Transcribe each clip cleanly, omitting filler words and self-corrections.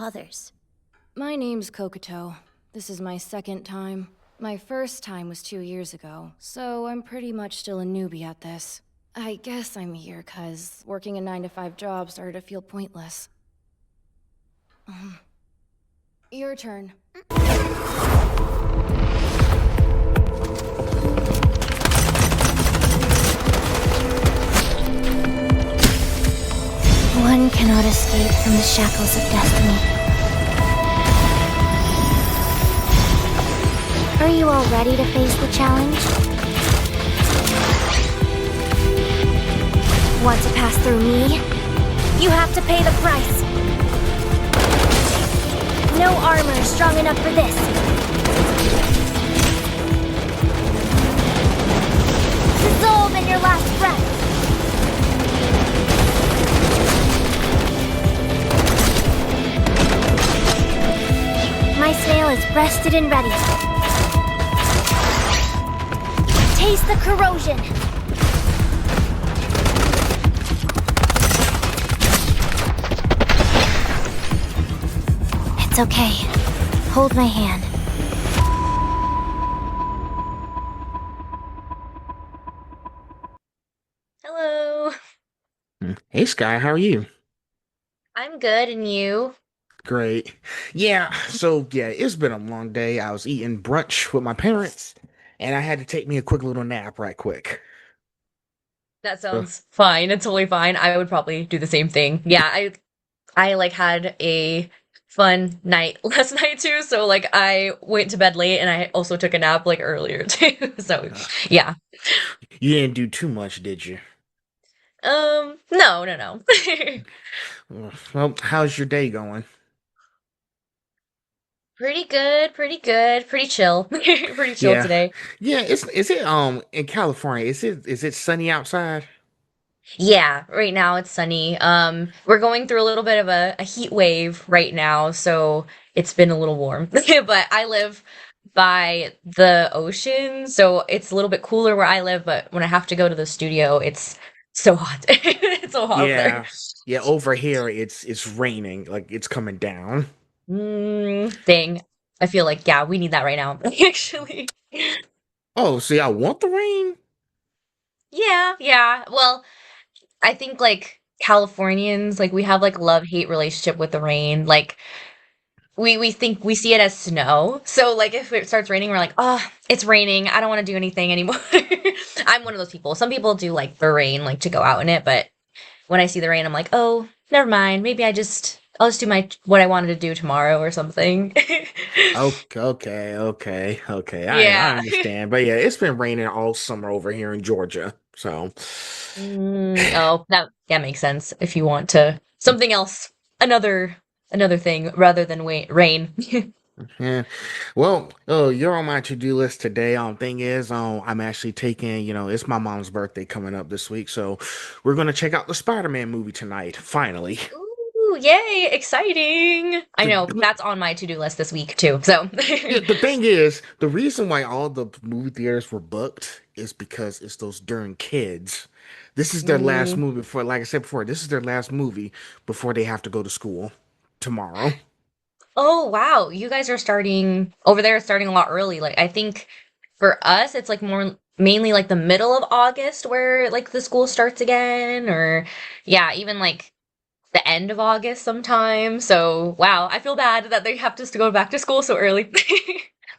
others. My name's Kokutō. This is my second time. My first time was 2 years ago, so I'm pretty much still a newbie at this. I guess I'm here 'cause working a 9-to-5 job started to feel pointless. Your turn. One cannot escape from the shackles of destiny. Are you all ready to face the challenge? Want to pass through me? You have to pay the price. No armor strong enough for this. Dissolve in your last breath. My snail is breasted and ready. Taste the corrosion. It's okay. Hold my hand. Hello. Hey, Sky, how are you? I'm good, and you? Great. Yeah, it's been a long day. I was eating brunch with my parents, and I had to take me a quick little nap right quick. That So, sounds fine. It's totally fine. I would probably do the same thing. Yeah, I like had a fun night last night too, so like I went to bed late and I also took a nap like earlier too. So, uh, yeah. you didn't do too much, did you? No, no, no. Well, how's your day going? Pretty good, pretty good, pretty chill. Pretty chill Yeah. today. Yeah, is it in California, is it sunny outside? Yeah, right now it's sunny. We're going through a little bit of a heat wave right now, so it's been a little warm. But I live by the ocean, so it's a little bit cooler where I live, but when I have to go to the studio, it's so hot. It's so hot up there. Yeah. Yeah, over here it's raining, like it's coming down. Dang. I feel like, yeah, we need that right now, actually. Oh, see, I want the rain? Yeah, yeah. Well, I think like Californians, like we have like love-hate relationship with the rain. Like we think we see it as snow. So like if it starts raining, we're like, oh, it's raining. I don't want to do anything anymore. I'm one of those people. Some people do like the rain, like to go out in it, but when I see the rain, I'm like, oh, never mind. Maybe I'll just do my what I wanted to do tomorrow or something. Okay. I Yeah. understand. But yeah, it's been raining all summer over here in Georgia. So Oh, that makes sense. If you want to something else, another thing rather than rain. yeah. Well, oh, you're on my to-do list today. Thing is, I'm actually taking, it's my mom's birthday coming up this week, so we're gonna check out the Spider-Man movie tonight, finally. Ooh, yay, exciting. I The, know that's on my to-do list this week too. So, yeah, the thing is, the reason why all the movie theaters were booked is because it's those darn kids. This is their last Mm. movie before, like I said before, this is their last movie before they have to go to school tomorrow. Oh, wow. You guys are starting over there, starting a lot early. Like I think for us it's like more mainly like the middle of August where like the school starts again or yeah, even like the end of August sometime. So, wow, I feel bad that they have to go back to school so early.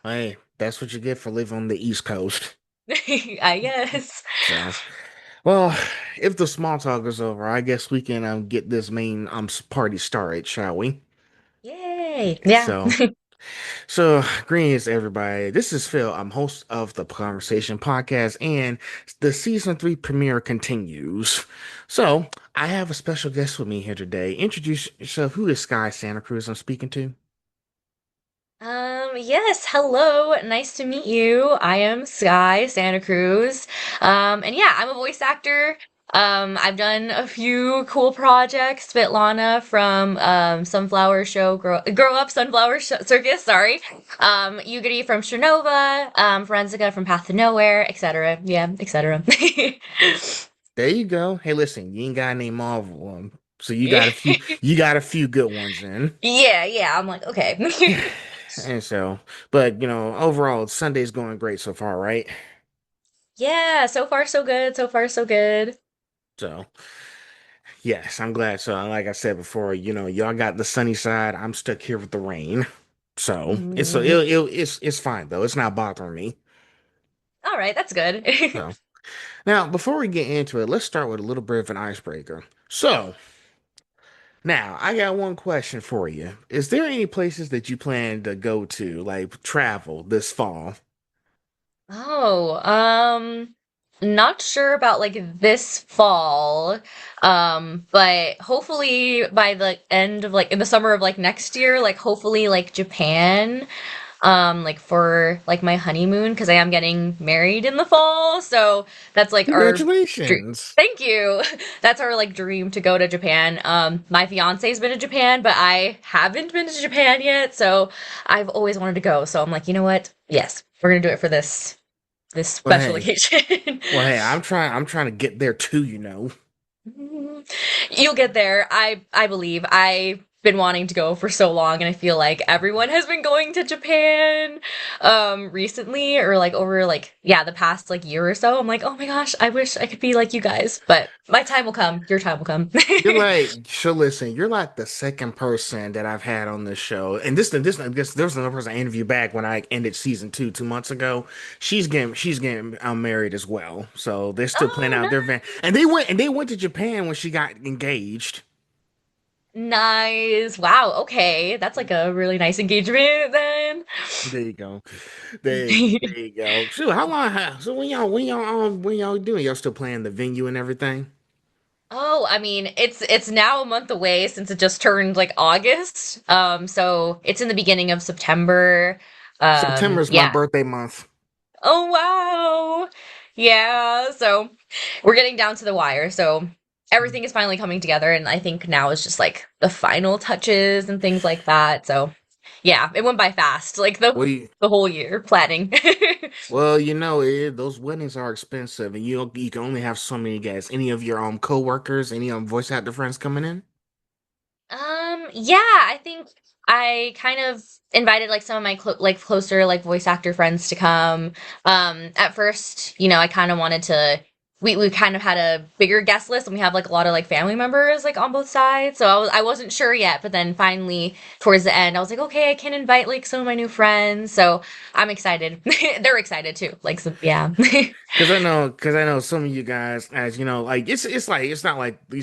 Hey, that's what you get for living on the East Coast. I guess. So, well, if the small talk is over, I guess we can get this main party started, shall we? Yay. Yeah. So, greetings everybody. This is Phil. I'm host of the Conversation Podcast, and the season 3 premiere continues. So, I have a special guest with me here today. Introduce yourself. Who is Sky Santacruz I'm speaking to? Yes, hello. Nice to meet you. I am Sky Santacruz. And yeah, I'm a voice actor. I've done a few cool projects. Svetlana from Sunflower Show, Grow Up Sunflower Circus, sorry. Yugiri from Strinova, Forensica from Path to Nowhere, etc. Yeah, etc. There you go. Hey, listen, you ain't got to name all of them. So you got a few good ones in. Yeah, yeah. I'm like, okay. And so, but overall, Sunday's going great so far, right? Yeah, so far so good. So far so good. So, yes, I'm glad. So, like I said before, y'all got the sunny side. I'm stuck here with the rain. So Mm. it's fine though. It's not bothering me. All right, that's good. So now, before we get into it, let's start with a little bit of an icebreaker. So now I got one question for you. Is there any places that you plan to go to, like travel this fall? Oh, not sure about like this fall. But hopefully by the end of like in the summer of like next year, like hopefully like Japan. Like for like my honeymoon because I am getting married in the fall. So that's like our dream. Congratulations. Thank you. That's our like dream to go to Japan. My fiance's been to Japan, but I haven't been to Japan yet, so I've always wanted to go. So I'm like, you know what? Yes, we're gonna do it for this Well, special hey, occasion. I'm trying to get there too. You'll get there. I believe. I've been wanting to go for so long, and I feel like everyone has been going to Japan recently or like over like yeah, the past like year or so. I'm like, "Oh my gosh, I wish I could be like you guys." But my time will come. Your time will come. So listen, you're like the second person that I've had on this show, and this there was another person I interviewed back when I ended season 2 months ago. She's getting married as well, so they're still planning Oh, out their van, and they went to Japan when she got engaged. nice. Wow, okay. That's like a really nice engagement then. There you go, there you go. So how long? So when y'all doing? Y'all still planning the venue and everything? Oh, I mean, it's now a month away since it just turned like August. So it's in the beginning of September. September is my Yeah. birthday month. Oh wow. Yeah, so we're getting down to the wire. So everything is finally coming together and I think now is just like the final touches and things like that. So yeah, it went by fast. Like Well, the whole year planning. Well, those weddings are expensive, and you can only have so many guests. Any of your coworkers, any voice actor friends coming in? Yeah, I think I kind of invited like some of my like closer like voice actor friends to come. At first, I kind of wanted to. We kind of had a bigger guest list, and we have like a lot of like family members like on both sides. So I wasn't sure yet, but then finally towards the end, I was like, okay, I can invite like some of my new friends. So I'm excited. They're excited too. Like, so yeah. Because I know some of you guys, as you know, like it's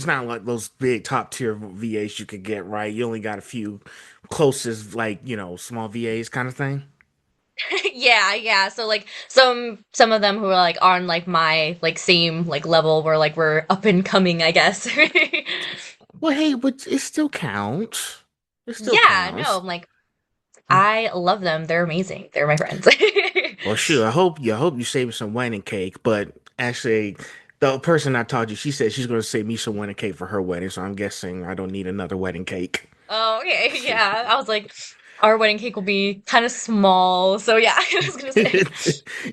not like those big top tier VAs you could get, right? You only got a few closest, like small VAs kind of thing. Yeah, yeah. So like some of them who are like on like my like same like level where like we're up and coming, I guess. Well, hey, but it still counts. It still Yeah, no, counts. I'm like I love them. They're amazing. They're my friends. Well, shoot, I hope you save some wedding cake. But actually, the person I told you, she said she's going to save me some wedding cake for her wedding. So I'm guessing I don't need another wedding cake. Oh, okay. Yeah. I was like our wedding cake will be kind of small. So yeah, I was gonna say.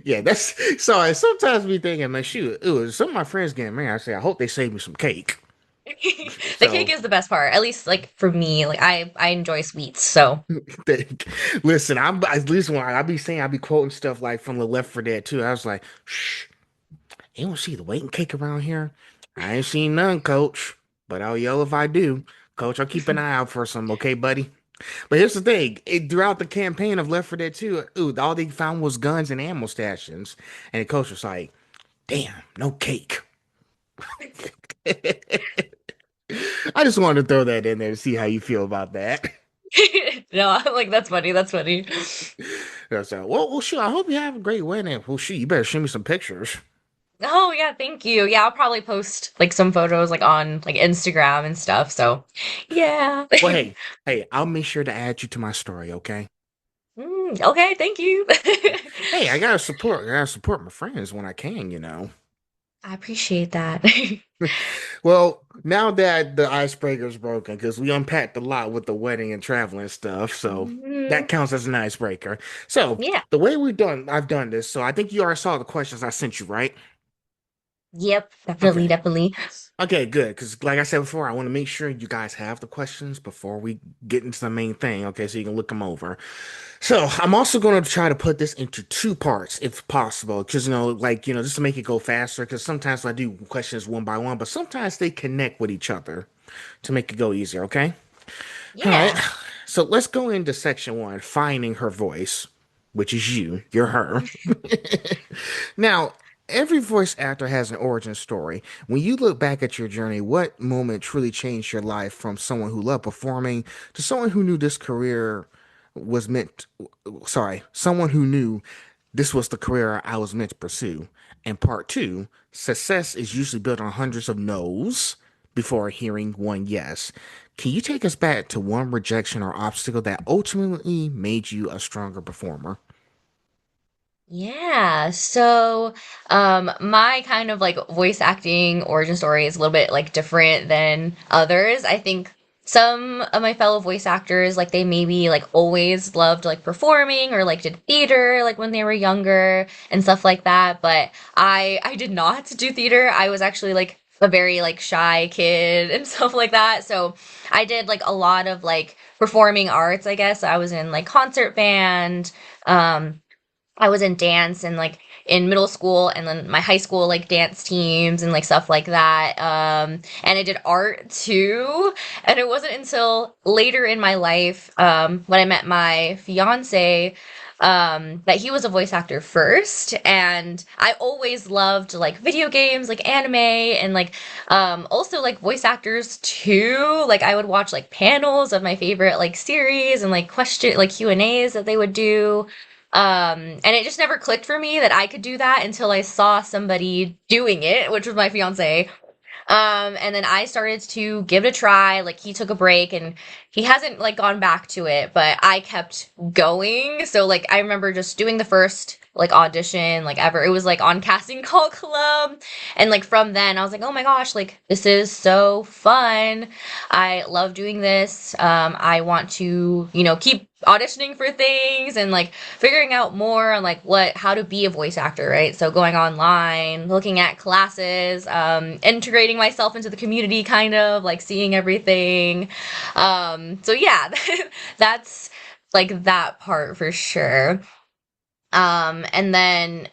Yeah, that's so. I sometimes be thinking, like, shoot, ooh, some of my friends getting married. I say, I hope they save me some cake. The cake So, is the best part. At least like for me, like I enjoy sweets. So they, listen, I'm at least when I be saying, I be quoting stuff like from the Left for Dead too. I was like, shh. You don't see the waiting cake around here? I ain't seen none, coach. But I'll yell if I do. Coach, I'll keep an eye out for some, okay, buddy? But here's the thing. Throughout the campaign of Left 4 Dead 2, all they found was guns and ammo stations. And the coach was like, damn, no cake. I just wanted to throw that in there to see how you feel about that. no, I'm like that's funny. That's funny. So, well, shoot, I hope you have a great wedding. Well, shoot, you better show me some pictures. Oh yeah, thank you. Yeah, I'll probably post like some photos like on like Instagram and stuff. So, yeah. Well, hey, I'll make sure to add you to my story, okay? Okay, thank you. Hey, I gotta support my friends when I can. I appreciate that. Well, now that the icebreaker's broken, because we unpacked a lot with the wedding and traveling stuff, so that Mhm. counts as an icebreaker. So Yeah. the way I've done this. So I think you already saw the questions I sent you, right? Yep. Definitely. Okay. Definitely. Okay, good. Because, like I said before, I want to make sure you guys have the questions before we get into the main thing. Okay, so you can look them over. So, I'm also going to try to put this into two parts if possible. Because, just to make it go faster. Because sometimes I do questions one by one, but sometimes they connect with each other to make it go easier. Okay. All right. Yeah. So, let's go into section one, finding her voice, which is you. You're her. Now, every voice actor has an origin story. When you look back at your journey, what moment truly changed your life from someone who loved performing to someone who knew this career was meant, sorry, someone who knew this was the career I was meant to pursue? And part two, success is usually built on hundreds of no's before hearing one yes. Can you take us back to one rejection or obstacle that ultimately made you a stronger performer? Yeah. So, my kind of like voice acting origin story is a little bit like different than others. I think some of my fellow voice actors, like they maybe like always loved like performing or like did theater like when they were younger and stuff like that. But I did not do theater. I was actually like a very like shy kid and stuff like that. So I did like a lot of like performing arts, I guess. I was in like concert band. I was in dance and like in middle school and then my high school like dance teams and like stuff like that. And I did art too. And it wasn't until later in my life, when I met my fiance, that he was a voice actor first. And I always loved like video games, like anime and like, also like voice actors too. Like I would watch like panels of my favorite like series and like like Q&As that they would do. And it just never clicked for me that I could do that until I saw somebody doing it, which was my fiance. And then I started to give it a try. Like he took a break and he hasn't like gone back to it, but I kept going. So like I remember just doing the first like audition like ever. It was like on Casting Call Club. And like from then I was like, oh my gosh, like this is so fun. I love doing this. I want to, keep auditioning for things and like figuring out more on like how to be a voice actor, right? So going online, looking at classes, integrating myself into the community, kind of like seeing everything. So yeah, that's like that part for sure. And then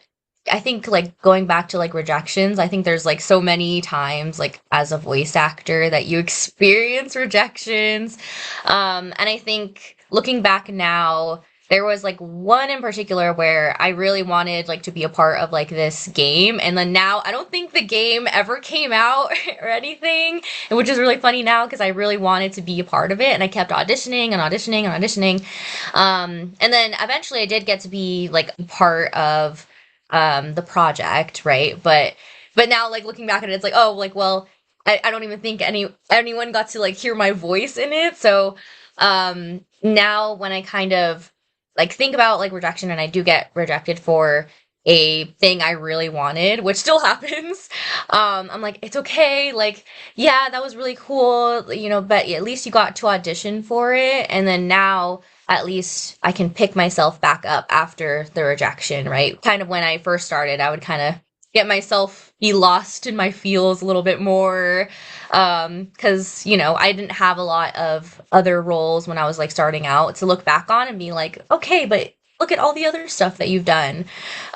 I think like going back to like rejections, I think there's like so many times like as a voice actor that you experience rejections. And I think looking back now, there was like one in particular where I really wanted like to be a part of like this game. And then now I don't think the game ever came out or anything, which is really funny now because I really wanted to be a part of it and I kept auditioning and auditioning and auditioning. And then eventually I did get to be like part of the project, right? But now like looking back at it, it's like, oh, like well, I don't even think anyone got to like hear my voice in it. So now when I kind of like think about like rejection and I do get rejected for a thing I really wanted, which still happens. I'm like, it's okay. Like, yeah, that was really cool, but at least you got to audition for it. And then now at least I can pick myself back up after the rejection, right? Kind of when I first started, I would kind of get myself be lost in my feels a little bit more. Cause, I didn't have a lot of other roles when I was like starting out to look back on and be like, okay, but look at all the other stuff that you've done.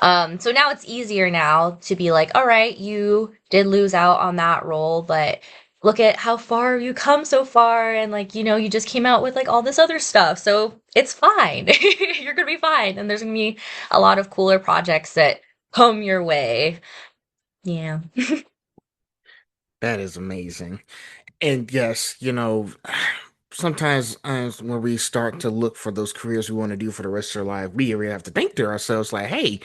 So now it's easier now to be like, all right, you did lose out on that role, but look at how far you come so far. And like, you just came out with like all this other stuff. So it's fine. You're going to be fine. And there's going to be a lot of cooler projects that come your way. Yeah. That is amazing. And yes, sometimes when we start to look for those careers we want to do for the rest of our life, we really have to think to ourselves, like, hey,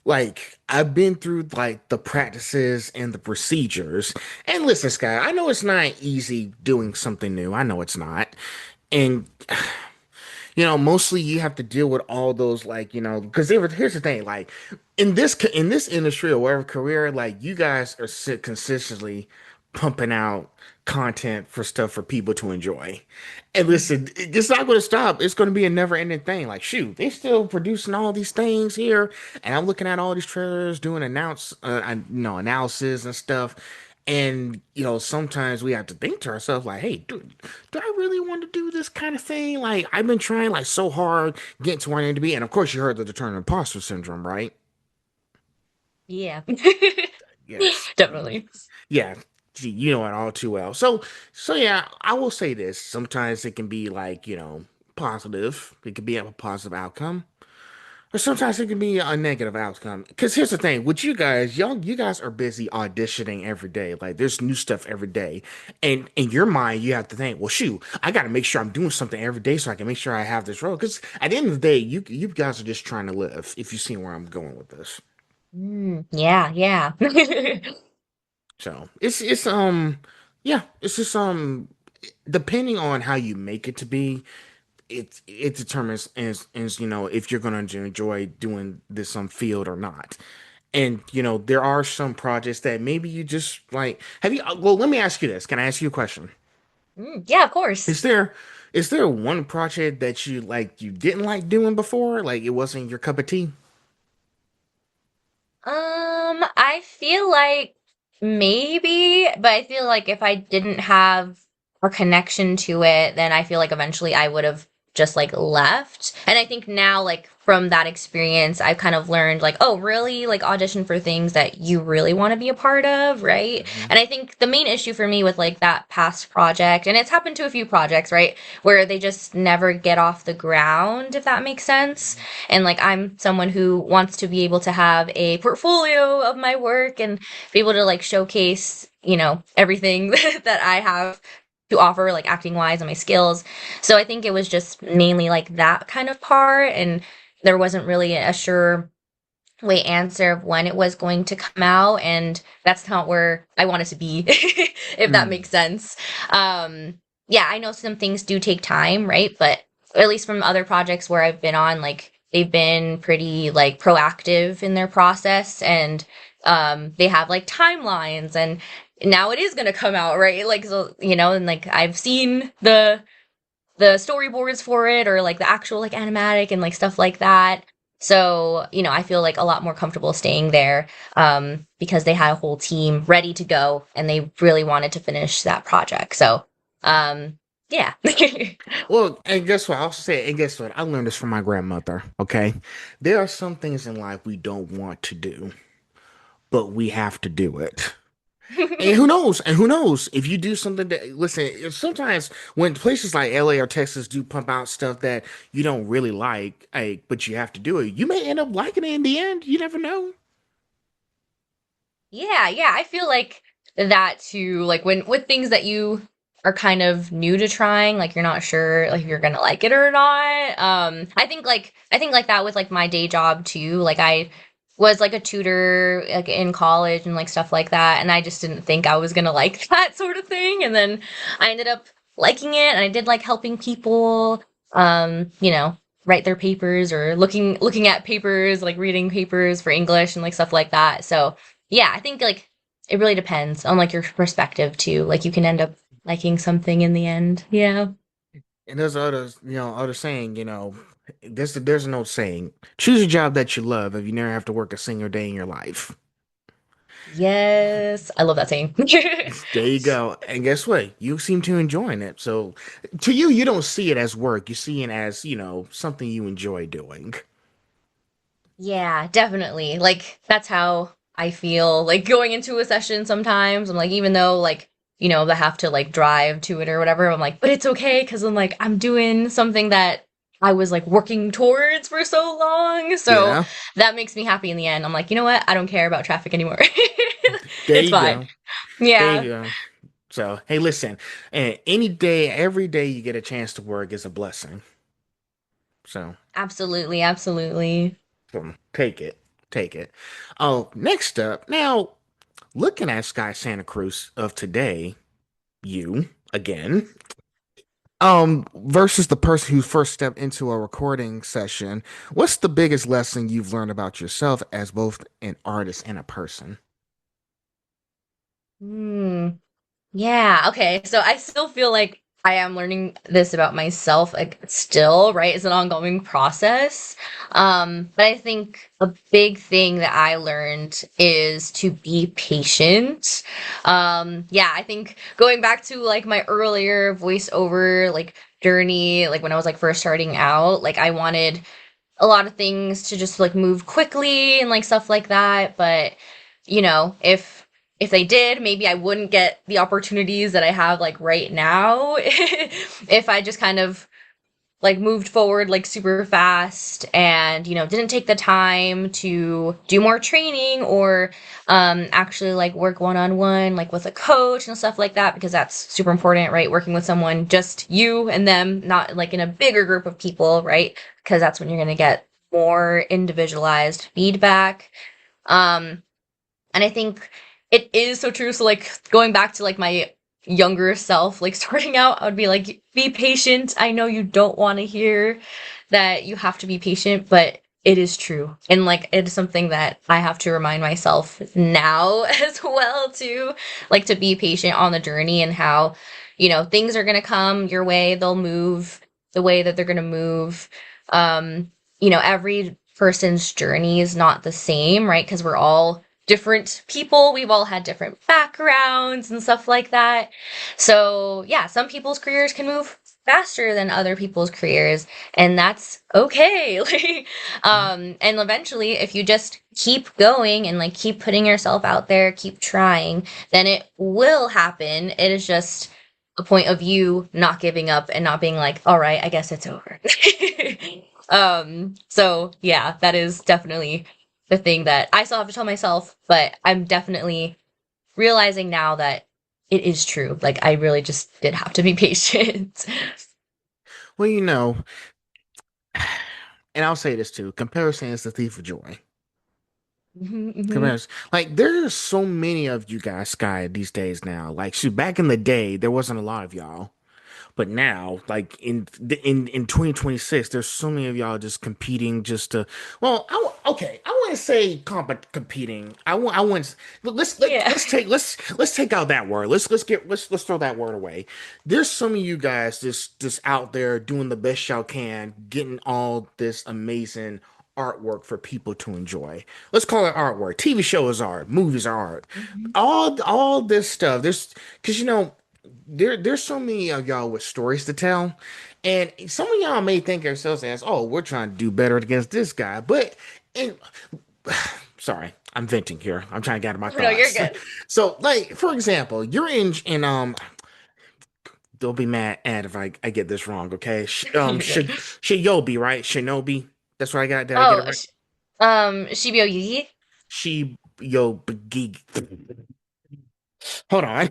like I've been through like the practices and the procedures. And listen, Sky, I know it's not easy doing something new. I know it's not. And mostly you have to deal with all those like, because here's the thing, like in this industry or whatever career, like you guys are consistently pumping out content for stuff for people to enjoy. And listen, it's not going to stop. It's going to be a never-ending thing. Like, shoot, they still producing all these things here, and I'm looking at all these trailers, doing analysis and stuff. And sometimes we have to think to ourselves like, hey, do I really want to do this kind of thing? Like I've been trying like so hard getting to where I need to be. And of course you heard the term imposter syndrome, right? Yeah. Yes. Definitely. Yeah. Gee, you know it all too well. So yeah, I will say this. Sometimes it can be like, positive. It could be a positive outcome. Or sometimes it can be a negative outcome. Because here's the thing, with you guys, you guys are busy auditioning every day. Like there's new stuff every day. And in your mind, you have to think, well, shoot, I got to make sure I'm doing something every day so I can make sure I have this role. Because at the end of the day, you guys are just trying to live. If you see where I'm going with this, Yeah, yeah. so yeah, it's just depending on how you make it to be. It determines as if you're going to enjoy doing this field or not. And there are some projects that maybe you just like. Have you? Well, let me ask you this. Can I ask you a question? Yeah, of course. Is there is there one project that you didn't like doing before? Like it wasn't your cup of tea? I feel like maybe, but I feel like if I didn't have a connection to it, then I feel like eventually I would have just like left. And I think now, like from that experience, I've kind of learned like, oh, really? Like audition for things that you really want to be a part of, right? Hmm. And I think the main issue for me with like that past project, and it's happened to a few projects, right? Where they just never get off the ground, if that makes sense. And like I'm someone who wants to be able to have a portfolio of my work and be able to like showcase, everything that I have to offer, like acting wise and my skills. So I think it was just mainly like that kind of part. And there wasn't really a sure way answer of when it was going to come out. And that's not where I wanted to be, if that Mm. makes sense. Yeah, I know some things do take time, right? But at least from other projects where I've been on, like they've been pretty like proactive in their process and they have like timelines and now it is going to come out, right? Like so, and like I've seen the storyboards for it or like the actual like animatic and like stuff like that. So, I feel like a lot more comfortable staying there because they had a whole team ready to go and they really wanted to finish that project. So, yeah. Well, and guess what? I'll say, and guess what? I learned this from my grandmother. Okay, there are some things in life we don't want to do, but we have to do it. And who knows? And who knows if you do something that listen, sometimes when places like LA or Texas do pump out stuff that you don't really like, but you have to do it, you may end up liking it in the end. You never know. Yeah, yeah, I feel like that too. Like when with things that you are kind of new to trying, like you're not sure like if you're gonna like it or not. I think like that with like my day job too. Like I was like a tutor like in college and like stuff like that, and I just didn't think I was gonna like that sort of thing. And then I ended up liking it, and I did like helping people, write their papers or looking at papers, like reading papers for English and like stuff like that. So yeah, I think like it really depends on like your perspective too. Like you can end up liking something in the end. Yeah. And there's other saying, there's no saying. Choose a job that you love if you never have to work a single day in your life. Yes. I love that saying. There you go. And guess what? You seem to enjoying it. So to you, you don't see it as work. You see it as, something you enjoy doing. Yeah, definitely. Like that's how I feel like going into a session sometimes. I'm like, even though like, I have to like drive to it or whatever, I'm like, but it's okay because I'm like, I'm doing something that I was like working towards for so long. So Yeah. that makes me happy in the end. I'm like, you know what? I don't care about traffic anymore. There It's you fine. go. There Yeah, you go. So, hey, listen, and any day, every day you get a chance to work is a blessing. So, absolutely, absolutely. take it. Take it. Oh, next up, now looking at Sky Santa Cruz of today, you again, versus the person who first stepped into a recording session, what's the biggest lesson you've learned about yourself as both an artist and a person? Hmm. Yeah, okay. So I still feel like I am learning this about myself, like still, right? It's an ongoing process. But I think a big thing that I learned is to be patient. Yeah, I think going back to like my earlier voiceover like journey, like when I was like first starting out, like I wanted a lot of things to just like move quickly and like stuff like that. But if they did, maybe I wouldn't get the opportunities that I have like right now if I just kind of like moved forward like super fast and didn't take the time to do more training or actually like work one-on-one like with a coach and stuff like that because that's super important, right? Working with someone, just you and them, not like in a bigger group of people, right? Because that's when you're going to get more individualized feedback. And I think it is so true. So like going back to like my younger self, like starting out, I would be like, be patient. I know you don't want to hear that you have to be patient, but it is true. And like it is something that I have to remind myself now as well too, like to be patient on the journey and how, things are gonna come your way, they'll move the way that they're gonna move. Every person's journey is not the same, right? Because we're all different people. We've all had different backgrounds and stuff like that. So, yeah, some people's careers can move faster than other people's careers, and that's okay. And eventually, if you just keep going and like keep putting yourself out there, keep trying, then it will happen. It is just a point of you not giving up and not being like, all right, I guess it's over. So yeah, that is definitely the thing that I still have to tell myself, but I'm definitely realizing now that it is true. Like I really just did have to be patient. Well, and I'll say this too: comparison is the thief of joy. Hmm, hmm. Comparison, like there's so many of you guys, Sky, these days now. Like, shoot, back in the day, there wasn't a lot of y'all. But now, like in 2026, there's so many of y'all just competing just to. Well, okay, I wouldn't say competing. I wouldn't. Yeah. Let's take out that word. Let's throw that word away. There's some of you guys just out there doing the best y'all can, getting all this amazing artwork for people to enjoy. Let's call it artwork. TV show is art. Movies are art. Mhm. All this stuff. There's because there's so many of y'all with stories to tell, and some of y'all may think yourselves as, oh, we're trying to do better against this guy, but and sorry, I'm venting here. I'm trying to gather my No, you're thoughts. good. So, like for example, you're in. Don't be mad at if I get this wrong, okay? You're good. Shinobi, right? Shinobi. That's what I got. Did I get it Oh, right? Shibyo Yugi. She yo Hold on.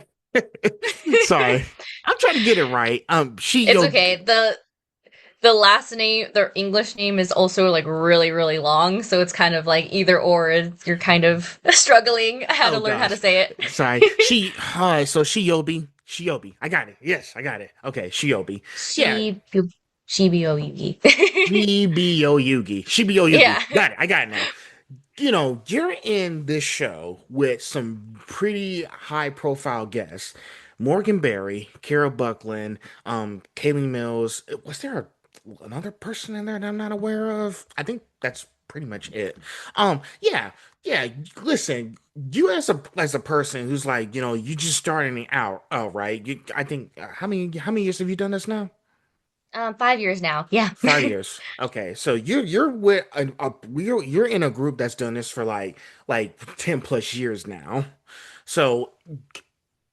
Sorry. I'm trying to get it right. She It's yo okay. The last name, their English name is also like really, really long, so it's kind of like either or. You're kind of struggling how to Oh learn how to gosh. say Sorry. it. So Shiobi. Shiobi. I got it. Yes, I got it. Okay, Shiobi. Yeah. Shibu Shibyo Yugi. Shibio Yugi. Shibio Yugi. Yeah. Got it. I got it now. You're in this show with some pretty high profile guests. Morgan Berry, Carol Buckland, Kaylee Mills. Was there another person in there that I'm not aware of? I think that's pretty much it. Yeah, yeah. Listen, you as a person who's like, you just starting out, right? I think how many years have you done this now? 5 years now. Yeah. 5 years. Okay, so you're with you're in a group that's done this for like 10 plus years now. So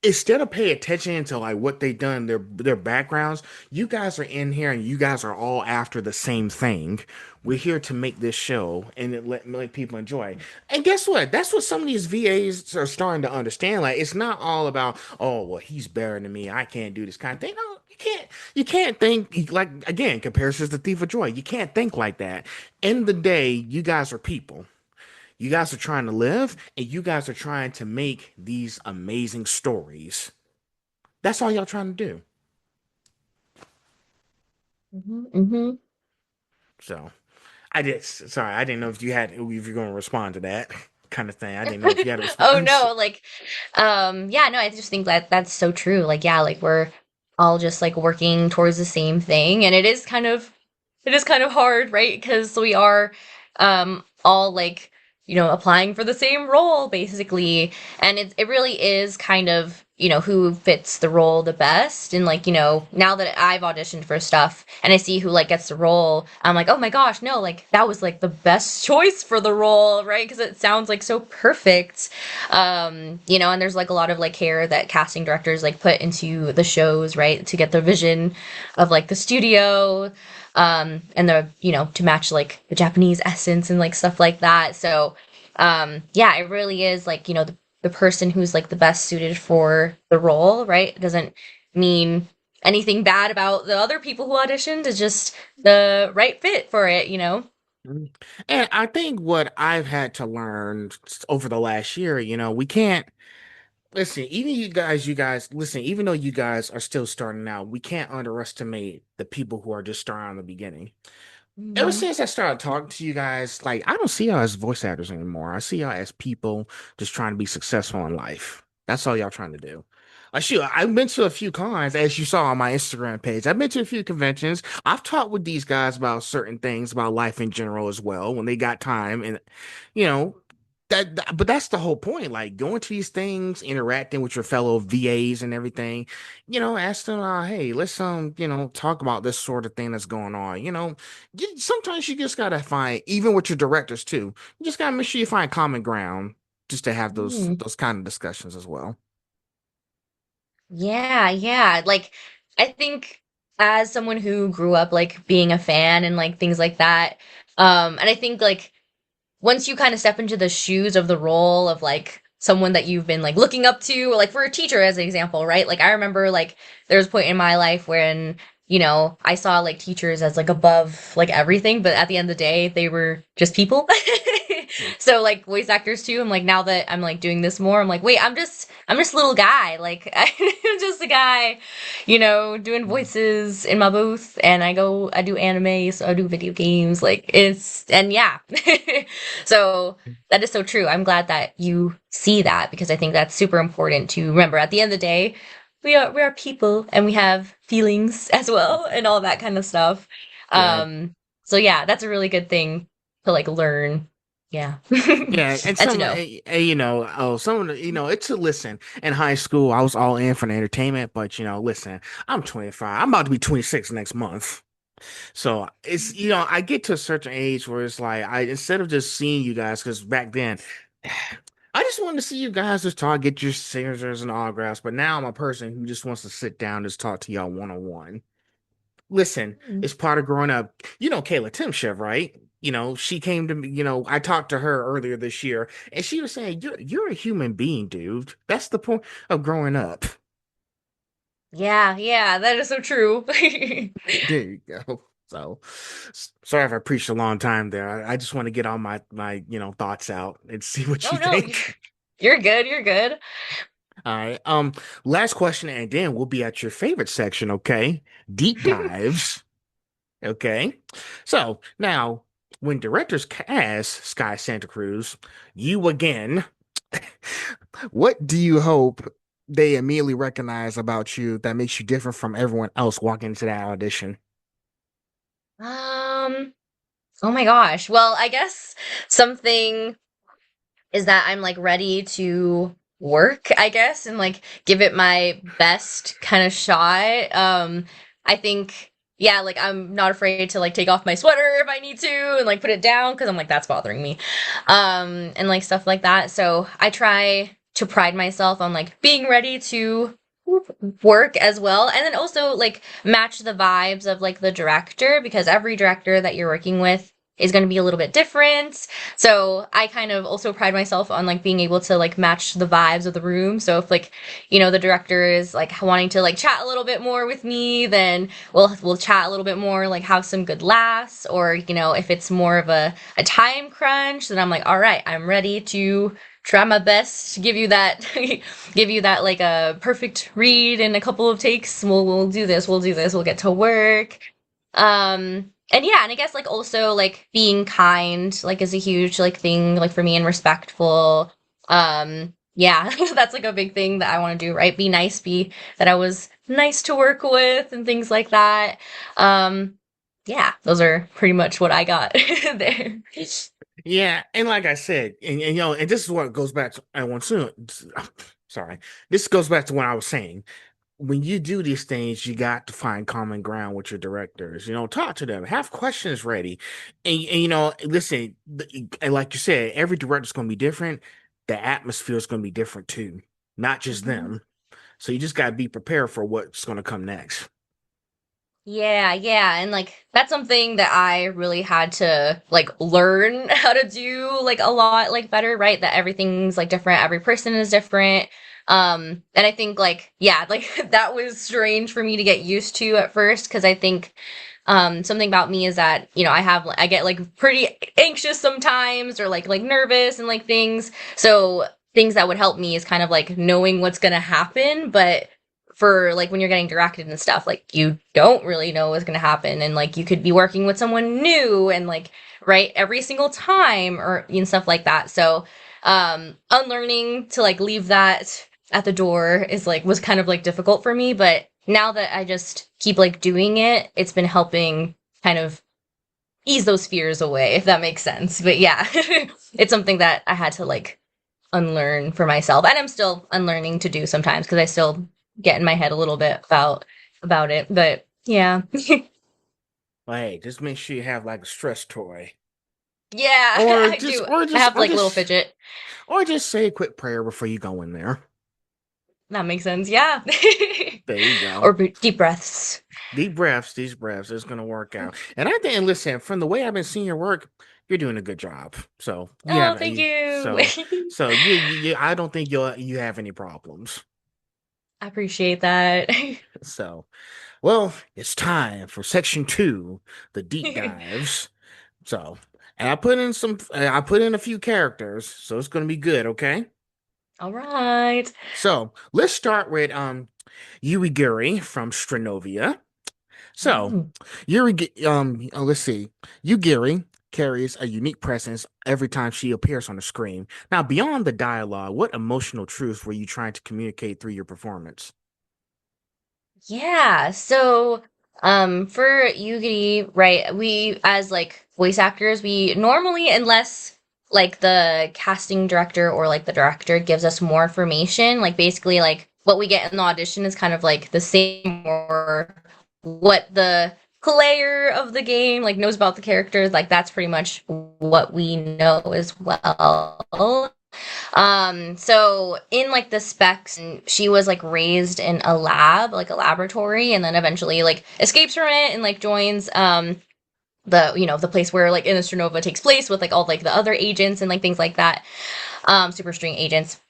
instead of pay attention to like what they done, their backgrounds, you guys are in here and you guys are all after the same thing. We're here to make this show and let people enjoy. And guess what? That's what some of these VAs are starting to understand. Like it's not all about, oh well, he's better than me. I can't do this kind of thing. No, you can't think like again, comparison's the thief of joy. You can't think like that. End of the day, you guys are people. You guys are trying to live and you guys are trying to make these amazing stories. That's all y'all trying to do. Hmm, hmm. So sorry, I didn't know if you're going to respond to that kind of thing. I didn't know if you had a Oh response. no, like, yeah, no, I just think that that's so true. Like, yeah, like we're all just like working towards the same thing. And it is kind of hard, right? Because we are all like, applying for the same role basically. And it really is kind of, who fits the role the best. And like, now that I've auditioned for stuff and I see who like gets the role, I'm like, oh my gosh, no, like that was like the best choice for the role, right? Because it sounds like so perfect. And there's like a lot of like care that casting directors like put into the shows, right? To get the vision of like the studio, and to match like the Japanese essence and like stuff like that. So, yeah, it really is like, the person who's like the best suited for the role, right? It doesn't mean anything bad about the other people who auditioned. It's just the right fit for it. Mhm. And I think what I've had to learn over the last year, we can't listen, even you guys, listen, even though you guys are still starting out, we can't underestimate the people who are just starting in the beginning. Ever Hmm. since I started talking to you guys, like I don't see y'all as voice actors anymore. I see y'all as people just trying to be successful in life. That's all y'all trying to do. Like shoot, I've been to a few cons, as you saw on my Instagram page. I've been to a few conventions. I've talked with these guys about certain things about life in general as well when they got time, and you know but that's the whole point. Like going to these things, interacting with your fellow VAs and everything. Ask them, hey, let's talk about this sort of thing that's going on. Sometimes you just gotta find, even with your directors too. You just gotta make sure you find common ground, just to have those kind of discussions as well. Yeah, yeah. Like, I think as someone who grew up like being a fan and like things like that, and I think like once you kind of step into the shoes of the role of like someone that you've been like looking up to, like for a teacher as an example, right? Like I remember like there was a point in my life when, I saw like teachers as like above like everything, but at the end of the day, they were just people. So like voice actors too, I'm like now that I'm like doing this more, I'm like, wait, I'm just a little guy. Like I'm just a guy, doing voices in my booth and I do anime, so I do video games. Like and yeah. So that is so true. I'm glad that you see that because I think that's super important to remember. At the end of the day, we are people and we have feelings as well and all that kind of stuff. Yeah. So yeah, that's a really good thing to like learn. Yeah. Yeah, and And to know. some of the, it's a listen. In high school, I was all in for the entertainment, but listen, I'm 25. I'm about to be 26 next month. So it's I get to a certain age where it's like I instead of just seeing you guys, because back then I just wanted to see you guys just talk, get your signatures and autographs. But now I'm a person who just wants to sit down and just talk to y'all one on one. Listen, Mm. it's part of growing up. Kayla Timshev, right? She came to me, I talked to her earlier this year, and she was saying, you're a human being, dude. That's the point of growing up. Yeah, yeah, that is so true. There you go. So, sorry if I preached a long time there. I just want to get all my thoughts out and see what No, you no, think. you're good. You're good. All right. Last question, and then we'll be at your favorite section. Okay, deep dives. Okay. So now, when directors cast Sky Santacruz, you again, what do you hope they immediately recognize about you that makes you different from everyone else walking into that audition? Um, oh my gosh. Well, I guess something is that I'm like ready to work, I guess, and like give it my best kind of shot. I think, yeah, like I'm not afraid to like take off my sweater if I need to and like put it down because I'm like that's bothering me. And like stuff like that. So I try to pride myself on like being ready to work as well and then also like match the vibes of like the director because every director that you're working with is going to be a little bit different. So I kind of also pride myself on like being able to like match the vibes of the room. So if like, the director is like wanting to like chat a little bit more with me, then we'll chat a little bit more, like have some good laughs. Or, if it's more of a time crunch, then I'm like, all right, I'm ready to try my best to give you that give you that like a perfect read in a couple of takes. We'll do this, we'll get to work. And yeah, and I guess like also like being kind like is a huge like thing like for me and respectful. yeah, that's like a big thing that I want to do, right? Be nice, be that I was nice to work with and things like that. Um, yeah, those are pretty much what I got there. Yeah, and like I said, and you know, and this is what goes back to I want to sorry. This goes back to what I was saying. When you do these things, you got to find common ground with your directors. You know, talk to them, have questions ready, and you know, listen. And like you said, every director's going to be different. The atmosphere is going to be different too, not just Mhm. them. So you just got to be prepared for what's going to come next. Yeah, yeah, and like that's something that I really had to like learn how to do like a lot like better, right? That everything's like different, every person is different. And I think like yeah, like that was strange for me to get used to at first because I think something about me is that, you know, I get like pretty anxious sometimes or like nervous and like things. So things that would help me is kind of like knowing what's gonna happen, but for like when you're getting directed and stuff, like you don't really know what's going to happen. And like you could be working with someone new and like, right, every single time or and stuff like that. So, unlearning to like leave that at the door is like, was kind of like difficult for me. But now that I just keep like doing it, it's been helping kind of ease those fears away, if that makes sense. But yeah, it's something that I had to like unlearn for myself, and I'm still unlearning to do sometimes because I still get in my head a little bit about it. But yeah, Well, hey, just make sure you have like a stress toy, yeah, or I just, do. or I just, have or like a little just, fidget. or just say a quick prayer before you go in there. That makes sense. Yeah, There you go. or deep breaths. Deep breaths, these breaths. It's gonna work out. And I think, and listen, from the way I've been seeing your work, you're doing a good job. So you Oh, have thank a you. so you I don't think you have any problems. I appreciate that. So well, it's time for section two, the deep dives. So and I put in a few characters, so it's gonna be good, okay? All right. So let's start with Yugiri from Strinovia. So, Mm. let's see. Yugiri carries a unique presence every time she appears on the screen. Now, beyond the dialogue, what emotional truths were you trying to communicate through your performance? Yeah. So, for Yugiri, right, we as like voice actors, we normally, unless like the casting director or like the director gives us more information, like basically like what we get in the audition is kind of like the same or what the player of the game like knows about the characters, like that's pretty much what we know as well. So in like the specs, she was like raised in a lab, like a laboratory, and then eventually like escapes from it and like joins the you know the place where like Strinova takes place with like all like the other agents and like things like that, super string agents.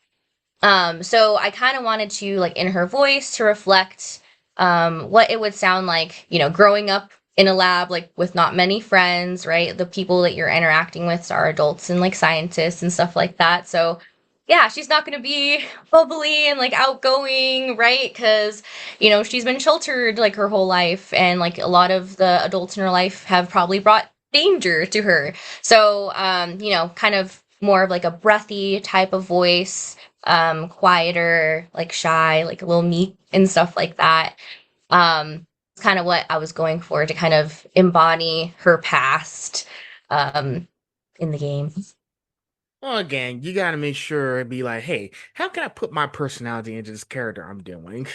So I kind of wanted to like in her voice to reflect what it would sound like, you know, growing up in a lab like with not many friends, right? The people that you're interacting with are adults and like scientists and stuff like that. So yeah, she's not going to be bubbly and like outgoing, right? Because, you know, she's been sheltered like her whole life, and like a lot of the adults in her life have probably brought danger to her. So, you know, kind of more of like a breathy type of voice, quieter, like shy, like a little meek and stuff like that. It's kind of what I was going for to kind of embody her past, um, in the game. Well, again, you got to make sure and be like, hey, how can I put my personality into this character I'm doing?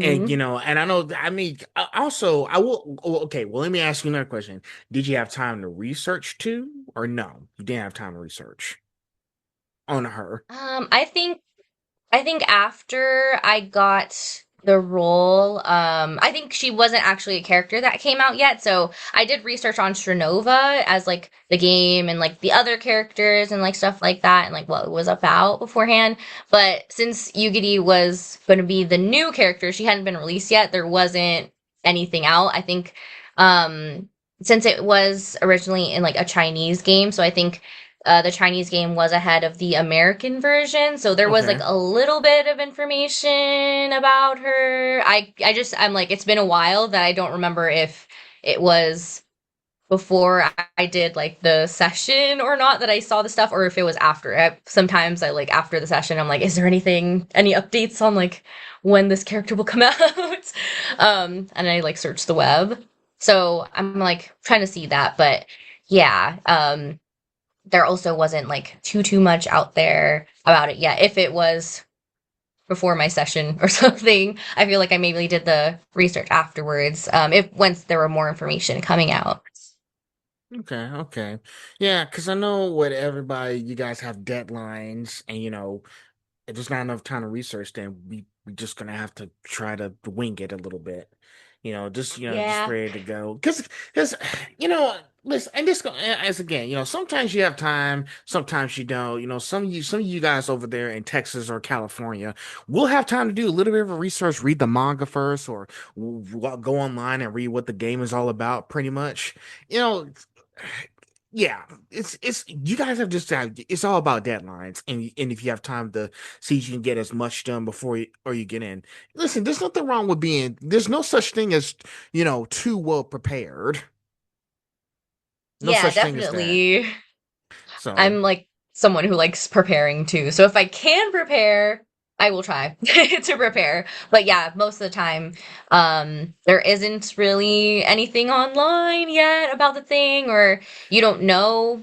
And you Mm. know, and I know, I mean, also, I will. Okay, well, let me ask you another question. Did you have time to research too, or no? You didn't have time to research on her. I think after I got the role, I think she wasn't actually a character that came out yet. So I did research on Strinova as like the game and like the other characters and like stuff like that and like what it was about beforehand. But since Yugiri was going to be the new character, she hadn't been released yet. There wasn't anything out. I think, since it was originally in like a Chinese game, so I think the Chinese game was ahead of the American version, so there was like Okay. a little bit of information about her. I'm like, it's been a while that I don't remember if it was before I did like the session or not that I saw the stuff, or if it was after. Sometimes I like after the session, I'm like, is there any updates on like when this character will come out? And I like search the web. So I'm like trying to see that, but yeah, there also wasn't like too much out there about it yet. If it was before my session or something, I feel like I maybe did the research afterwards. If once there were more information coming out. Okay, okay. Yeah, because I know with everybody, you guys have deadlines, and if there's not enough time to research, then we just gonna have to try to wing it a little bit. Just Yeah. ready to go. Because you know, listen, and this as again, sometimes you have time, sometimes you don't. Some of you guys over there in Texas or California will have time to do a little bit of research, read the manga first, or go online and read what the game is all about. Pretty much, you know yeah, it's you guys have just it's all about deadlines, and if you have time to see if you can get as much done before you get in. Listen, there's nothing wrong with there's no such thing as too well prepared. No Yeah, such thing as that. definitely. So I'm like someone who likes preparing too. So if I can prepare, I will try to prepare. But yeah, most of the time, there isn't really anything online yet about the thing, or you don't know.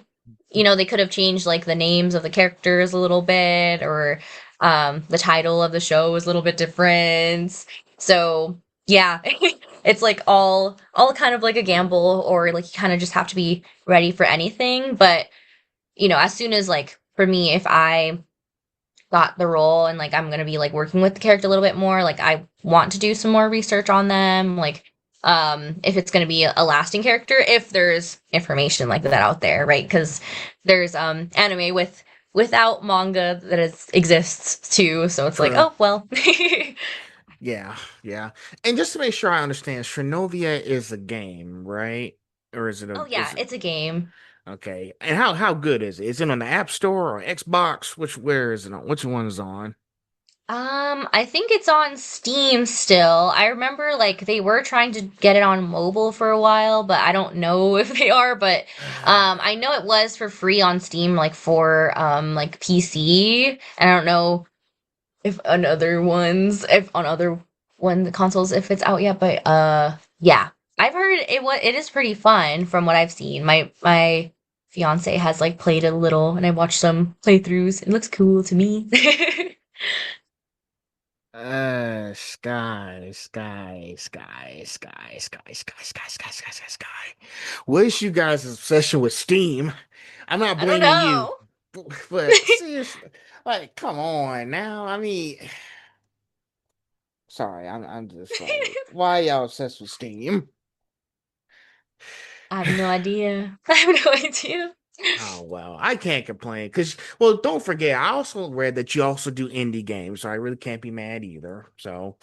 They could have changed like the names of the characters a little bit, or the title of the show is a little bit different. So yeah, it's like all kind of like a gamble, or like you kind of just have to be ready for anything. But as soon as like for me, if I got the role and like I'm gonna be like working with the character a little bit more, like I want to do some more research on them, like if it's gonna be a lasting character, if there's information like that out there, right? Because there's anime without manga that exists too, so it's like, true. oh well. Yeah, yeah. And just to make sure I understand, Shrinovia is a game, right? Or is it a Oh is yeah, it it's a game. okay? And how good is it? Is it on the App Store or Xbox? Where is it on? Which one is on? I think it's on Steam still. I remember like they were trying to get it on mobile for a while, but I don't know if they are, but I know it was for free on Steam like for like PC. And I don't know if on other one consoles if it's out yet, but yeah. I've heard it is pretty fun from what I've seen. My fiance has like played a little and I watched some playthroughs. It looks cool to me. Sky. What is you guys' obsession with Steam? I'm not I don't blaming you, know. but seriously, like, come on now. I mean, sorry, I'm just like, why y'all obsessed with Steam? I have no idea. I have no idea. Oh well, I can't complain because don't forget, I also read that you also do indie games, so I really can't be mad either. So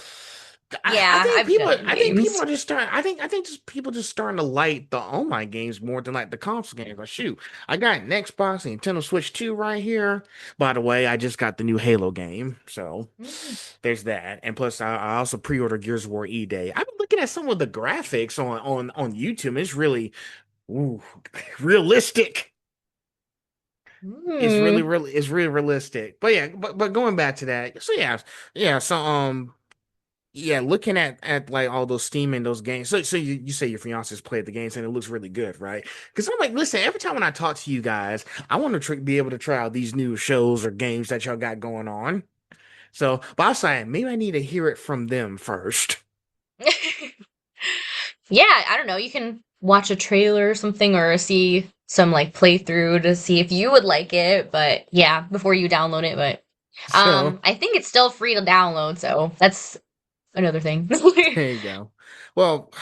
I Yeah, think I've done people games. are just starting. I think just people just starting to like the online games more than like the console games. Like shoot, I got an Xbox and Nintendo Switch 2 right here. By the way, I just got the new Halo game, so Mm. there's that. And plus, I also pre-ordered Gears of War E Day. I've been looking at some of the graphics on YouTube. It's really ooh, realistic. Mm. It's really realistic. But yeah, but going back to that, so yeah, so yeah, looking at like all those Steam and those games. So you say your fiance's played the games and it looks really good, right? Because I'm like, listen, every time when I talk to you guys, I want to be able to try out these new shows or games that y'all got going on. So, but I'm saying maybe I need to hear it from them first. Yeah, I don't know. You can watch a trailer or something or see some like playthrough to see if you would like it. But yeah, before you download it. But So I think it's still free to download, so that's another thing. there you go. Well,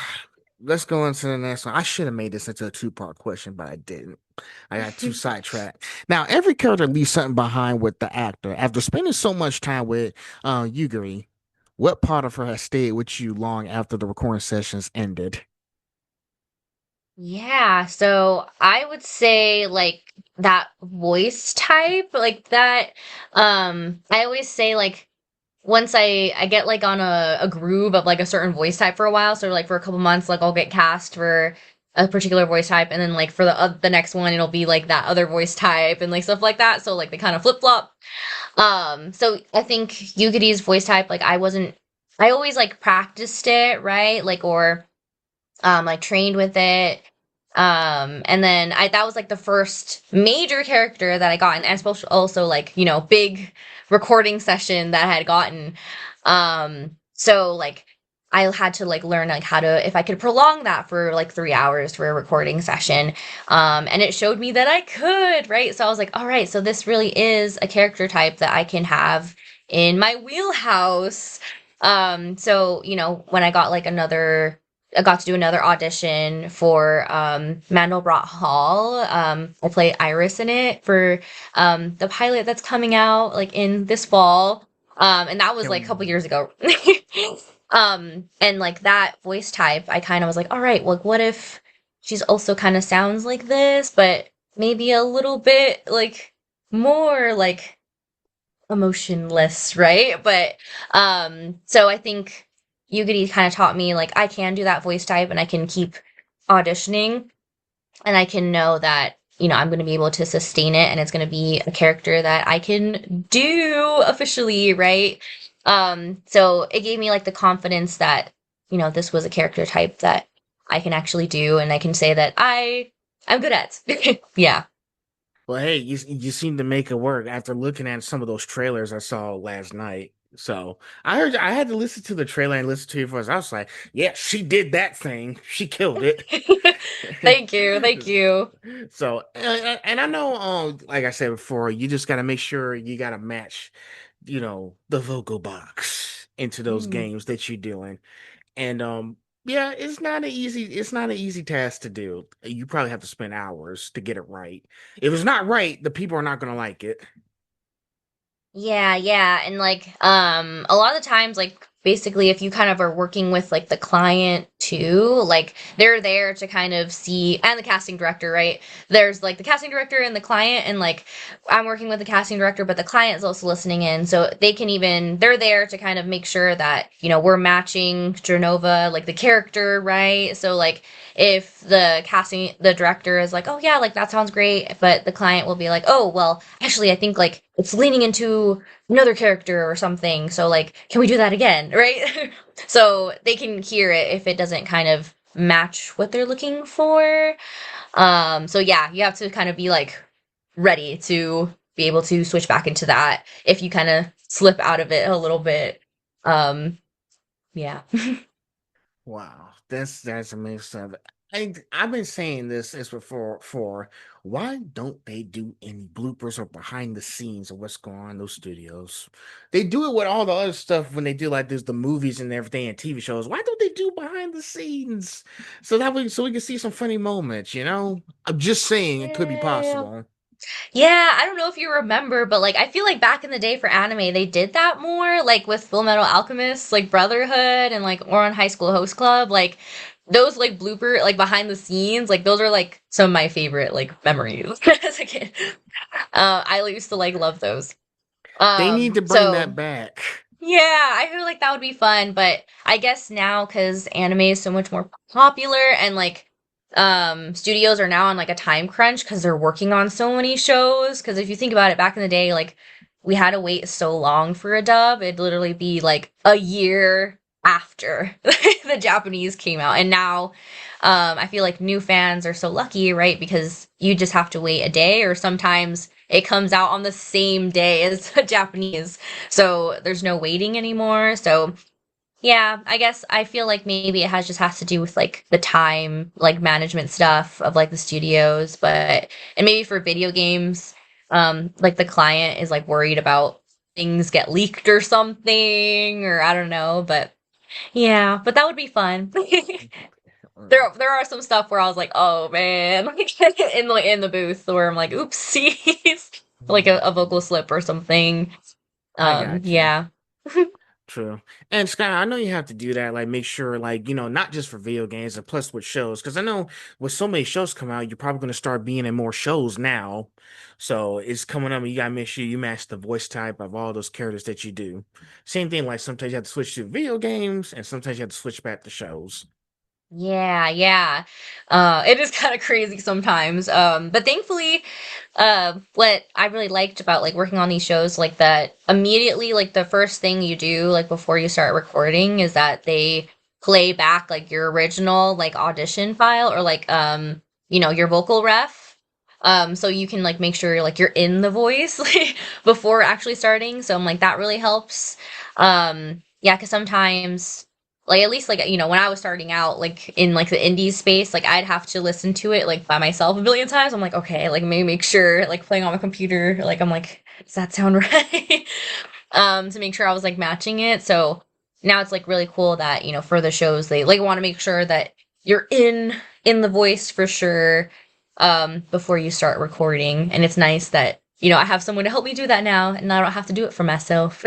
let's go into the next one. I should have made this into a two-part question, but I didn't. I got too sidetracked. Now, every character leaves something behind with the actor. After spending so much time with Yugiri, what part of her has stayed with you long after the recording sessions ended? Yeah, so I would say like that voice type, like that I always say like once I get like on a groove of like a certain voice type for a while, so like for a couple months, like I'll get cast for a particular voice type, and then like for the next one it'll be like that other voice type and like stuff like that. So like they kind of flip flop. So I think Yugiri's voice type, like I always like practiced it, right? Like or like trained with it. And then that was like the first major character that I got, and also like, big recording session that I had gotten. So like I had to like learn like how to, if I could prolong that for like 3 hours for a recording session. And it showed me that I could, right? So I was like, all right, so this really is a character type that I can have in my wheelhouse. So, when I got to do another audition for Mandelbrot Hall. I play Iris in it for the pilot that's coming out like in this fall. And that was like a couple years ago. And like that voice type, I kind of was like, all right, well, what if she's also kind of sounds like this, but maybe a little bit like more like emotionless, right? But so I think Yugiri kind of taught me like I can do that voice type and I can keep auditioning and I can know that I'm going to be able to sustain it and it's going to be a character that I can do officially, right? So it gave me like the confidence that this was a character type that I can actually do and I can say that I'm good at. Yeah. Well, hey, you seem to make it work after looking at some of those trailers I saw last night. So I had to listen to the trailer and listen to your voice. I was like, yeah, she did that thing. She killed it. Thank you. Thank you. So, and I know, like I said before, you just got to make sure you got to match, the vocal box into those Mm. games that you're doing. And yeah, it's not an easy task to do. You probably have to spend hours to get it right. If it's not right, the people are not gonna like it. Yeah, yeah. And like a lot of the times like basically if you kind of are working with like the client too, like they're there to kind of see and the casting director, right? There's like the casting director and the client and like I'm working with the casting director, but the client is also listening in. So they're there to kind of make sure that, we're matching Strinova, like the character, right? So like if the director is like, oh yeah, like that sounds great, but the client will be like, oh, well, actually, I think like it's leaning into another character or something. So like, can we do that again? Right? So they can hear it if it doesn't kind of match what they're looking for. So yeah, you have to kind of be like ready to be able to switch back into that if you kind of slip out of it a little bit. Um, yeah. Wow, that's amazing. I've been saying this as before. For why don't they do any bloopers or behind the scenes of what's going on in those studios? They do it with all the other stuff when they do like there's the movies and everything and TV shows. Why don't they do behind the scenes so we can see some funny moments? I'm just saying it could be Yeah. possible. Yeah, I don't know if you remember, but like I feel like back in the day for anime, they did that more, like with Full Metal Alchemist, like Brotherhood and like Ouran High School Host Club, like those like blooper, like behind the scenes, like those are like some of my favorite like memories as a kid. I used to like love those. They need to bring So that back. yeah, I feel like that would be fun, but I guess now because anime is so much more popular and like studios are now on like a time crunch because they're working on so many shows. Because if you think about it, back in the day, like we had to wait so long for a dub, it'd literally be like a year after the Japanese came out. And now I feel like new fans are so lucky, right? Because you just have to wait a day, or sometimes it comes out on the same day as the Japanese. So there's no waiting anymore. So yeah, I guess I feel like maybe it has to do with like the time, like management stuff of like the studios, but and maybe for video games, like the client is like worried about things get leaked or something, or I don't know, but yeah, but that would be fun. There are some stuff where I was like, oh man, like in the booth where I'm like, oopsies, like a vocal slip or something. I got you. Yeah. True. And Scott, I know you have to do that, like make sure, like, not just for video games and plus with shows, because I know with so many shows come out, you're probably gonna start being in more shows now. So it's coming up and you gotta make sure you match the voice type of all those characters that you do. Same thing, like sometimes you have to switch to video games and sometimes you have to switch back to shows. Yeah, yeah. It is kind of crazy sometimes. But thankfully, what I really liked about like working on these shows, like that immediately, like the first thing you do, like before you start recording, is that they play back like your original like audition file or like your vocal ref. So you can like make sure like you're in the voice like, before actually starting. So I'm like that really helps. Yeah, because sometimes like at least like when I was starting out like in like the indie space, like I'd have to listen to it like by myself a billion times. I'm like, okay, like maybe make sure like playing on my computer, like I'm like, does that sound right? To make sure I was like matching it. So now it's like really cool that for the shows they like want to make sure that you're in the voice for sure before you start recording. And it's nice that I have someone to help me do that now and I don't have to do it for myself.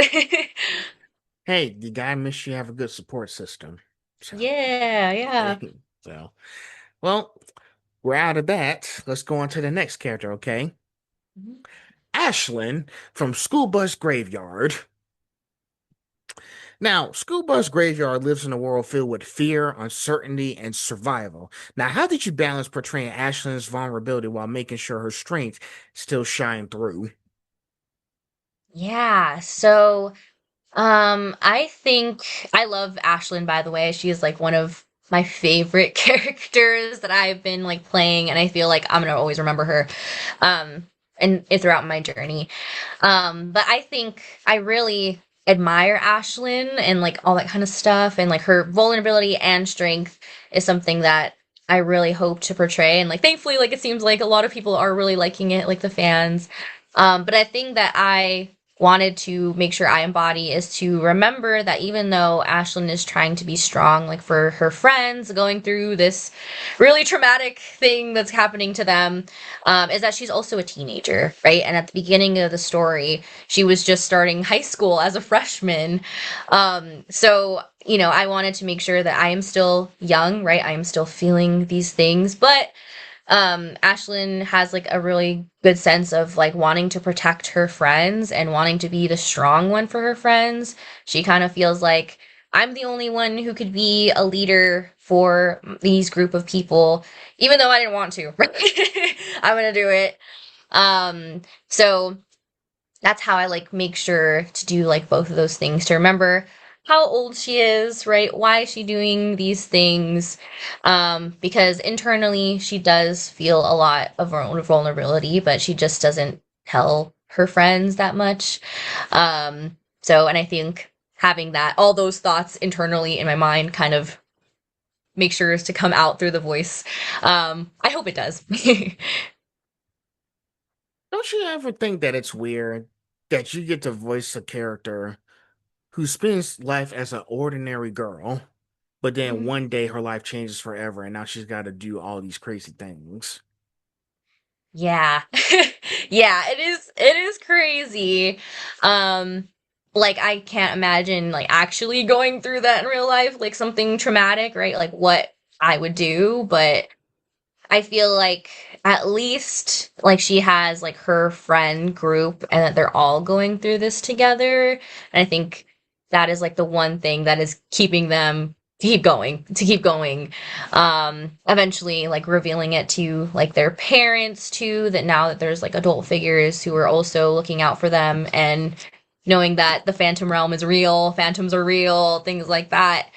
Hey, you gotta make sure you have a good support system. So, Yeah, yeah. so well, we're out of that. Let's go on to the next character, okay? Mhm. Ashlyn from School Bus Graveyard. Now, School Bus Graveyard lives in a world filled with fear, uncertainty, and survival. Now, how did you balance portraying Ashlyn's vulnerability while making sure her strength still shine through? Yeah, so I think I love Ashlyn, by the way. She is like one of my favorite characters that I've been like playing, and I feel like I'm gonna always remember her and throughout my journey. But I think I really admire Ashlyn and like all that kind of stuff, and like her vulnerability and strength is something that I really hope to portray. And like thankfully, like it seems like a lot of people are really liking it, like the fans. But I think that I wanted to make sure I embody is to remember that even though Ashlyn is trying to be strong, like for her friends going through this really traumatic thing that's happening to them, is that she's also a teenager, right? And at the beginning of the story, she was just starting high school as a freshman. So I wanted to make sure that I am still young, right? I am still feeling these things, but Ashlyn has like a really good sense of like wanting to protect her friends and wanting to be the strong one for her friends. She kind of feels like I'm the only one who could be a leader for these group of people, even though I didn't want to. I'm gonna do it. So that's how I like make sure to do like both of those things to remember how old she is, right? Why is she doing these things? Because internally she does feel a lot of vulnerability, but she just doesn't tell her friends that much. And I think having that, all those thoughts internally in my mind kind of make sure to come out through the voice. I hope it does. Don't you ever think that it's weird that you get to voice a character who spends life as an ordinary girl, but then Mhm. one day her life changes forever and now she's got to do all these crazy things? Yeah. Yeah, it is crazy. Um like I can't imagine like actually going through that in real life, like something traumatic, right? Like what I would do, but I feel like at least like she has like her friend group and that they're all going through this together. And I think that is like the one thing that is keeping them to keep going. Eventually like revealing it to like their parents too, that now that there's like adult figures who are also looking out for them and knowing that the phantom realm is real, phantoms are real, things like that,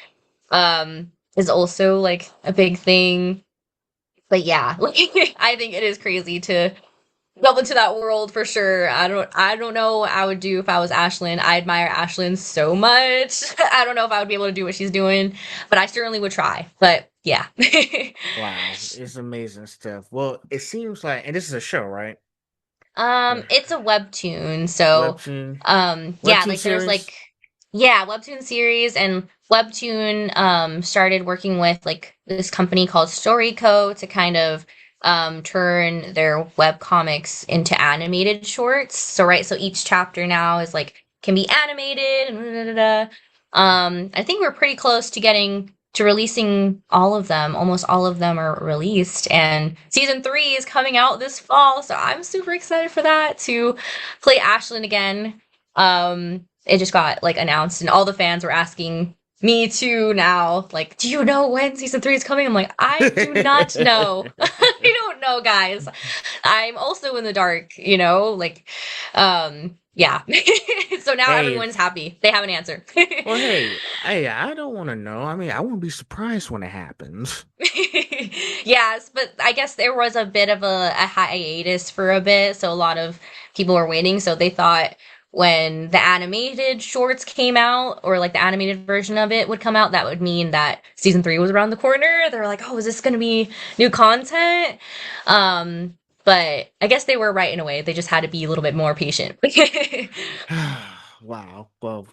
is also like a big thing. But yeah, like I think it is crazy to delve into that world for sure. I don't know what I would do if I was Ashlyn. I admire Ashlyn so much. I don't know if I would be able to do what she's doing, but I certainly would try. But yeah. Wow, it's amazing stuff. Well, it seems like, and this is a show, right? Yeah. It's a webtoon, so Webtoon, yeah, webtoon like there's series. like yeah, webtoon series and webtoon started working with like this company called Storyco to kind of turn their web comics into animated shorts. So right, so each chapter now is like can be animated and da, da, da, da. I think we're pretty close to getting to releasing all of them. Almost all of them are released, and season 3 is coming out this fall. So I'm super excited for that to play Ashlyn again. It just got like announced, and all the fans were asking Me too now. Like, do you know when season 3 is coming? I'm like, I do not know. I don't know, guys. I'm also in the dark, like, yeah. So now Hey, everyone's happy. They have an answer. well, hey, I don't want to know. I mean, I won't be surprised when it happens. Yes, but I guess there was a bit of a hiatus for a bit, so a lot of people were waiting. So they thought when the animated shorts came out, or like the animated version of it would come out, that would mean that season 3 was around the corner. They were like, "Oh, is this going to be new content?" But I guess they were right in a way. They just had to be a little bit more patient. Wow. Well,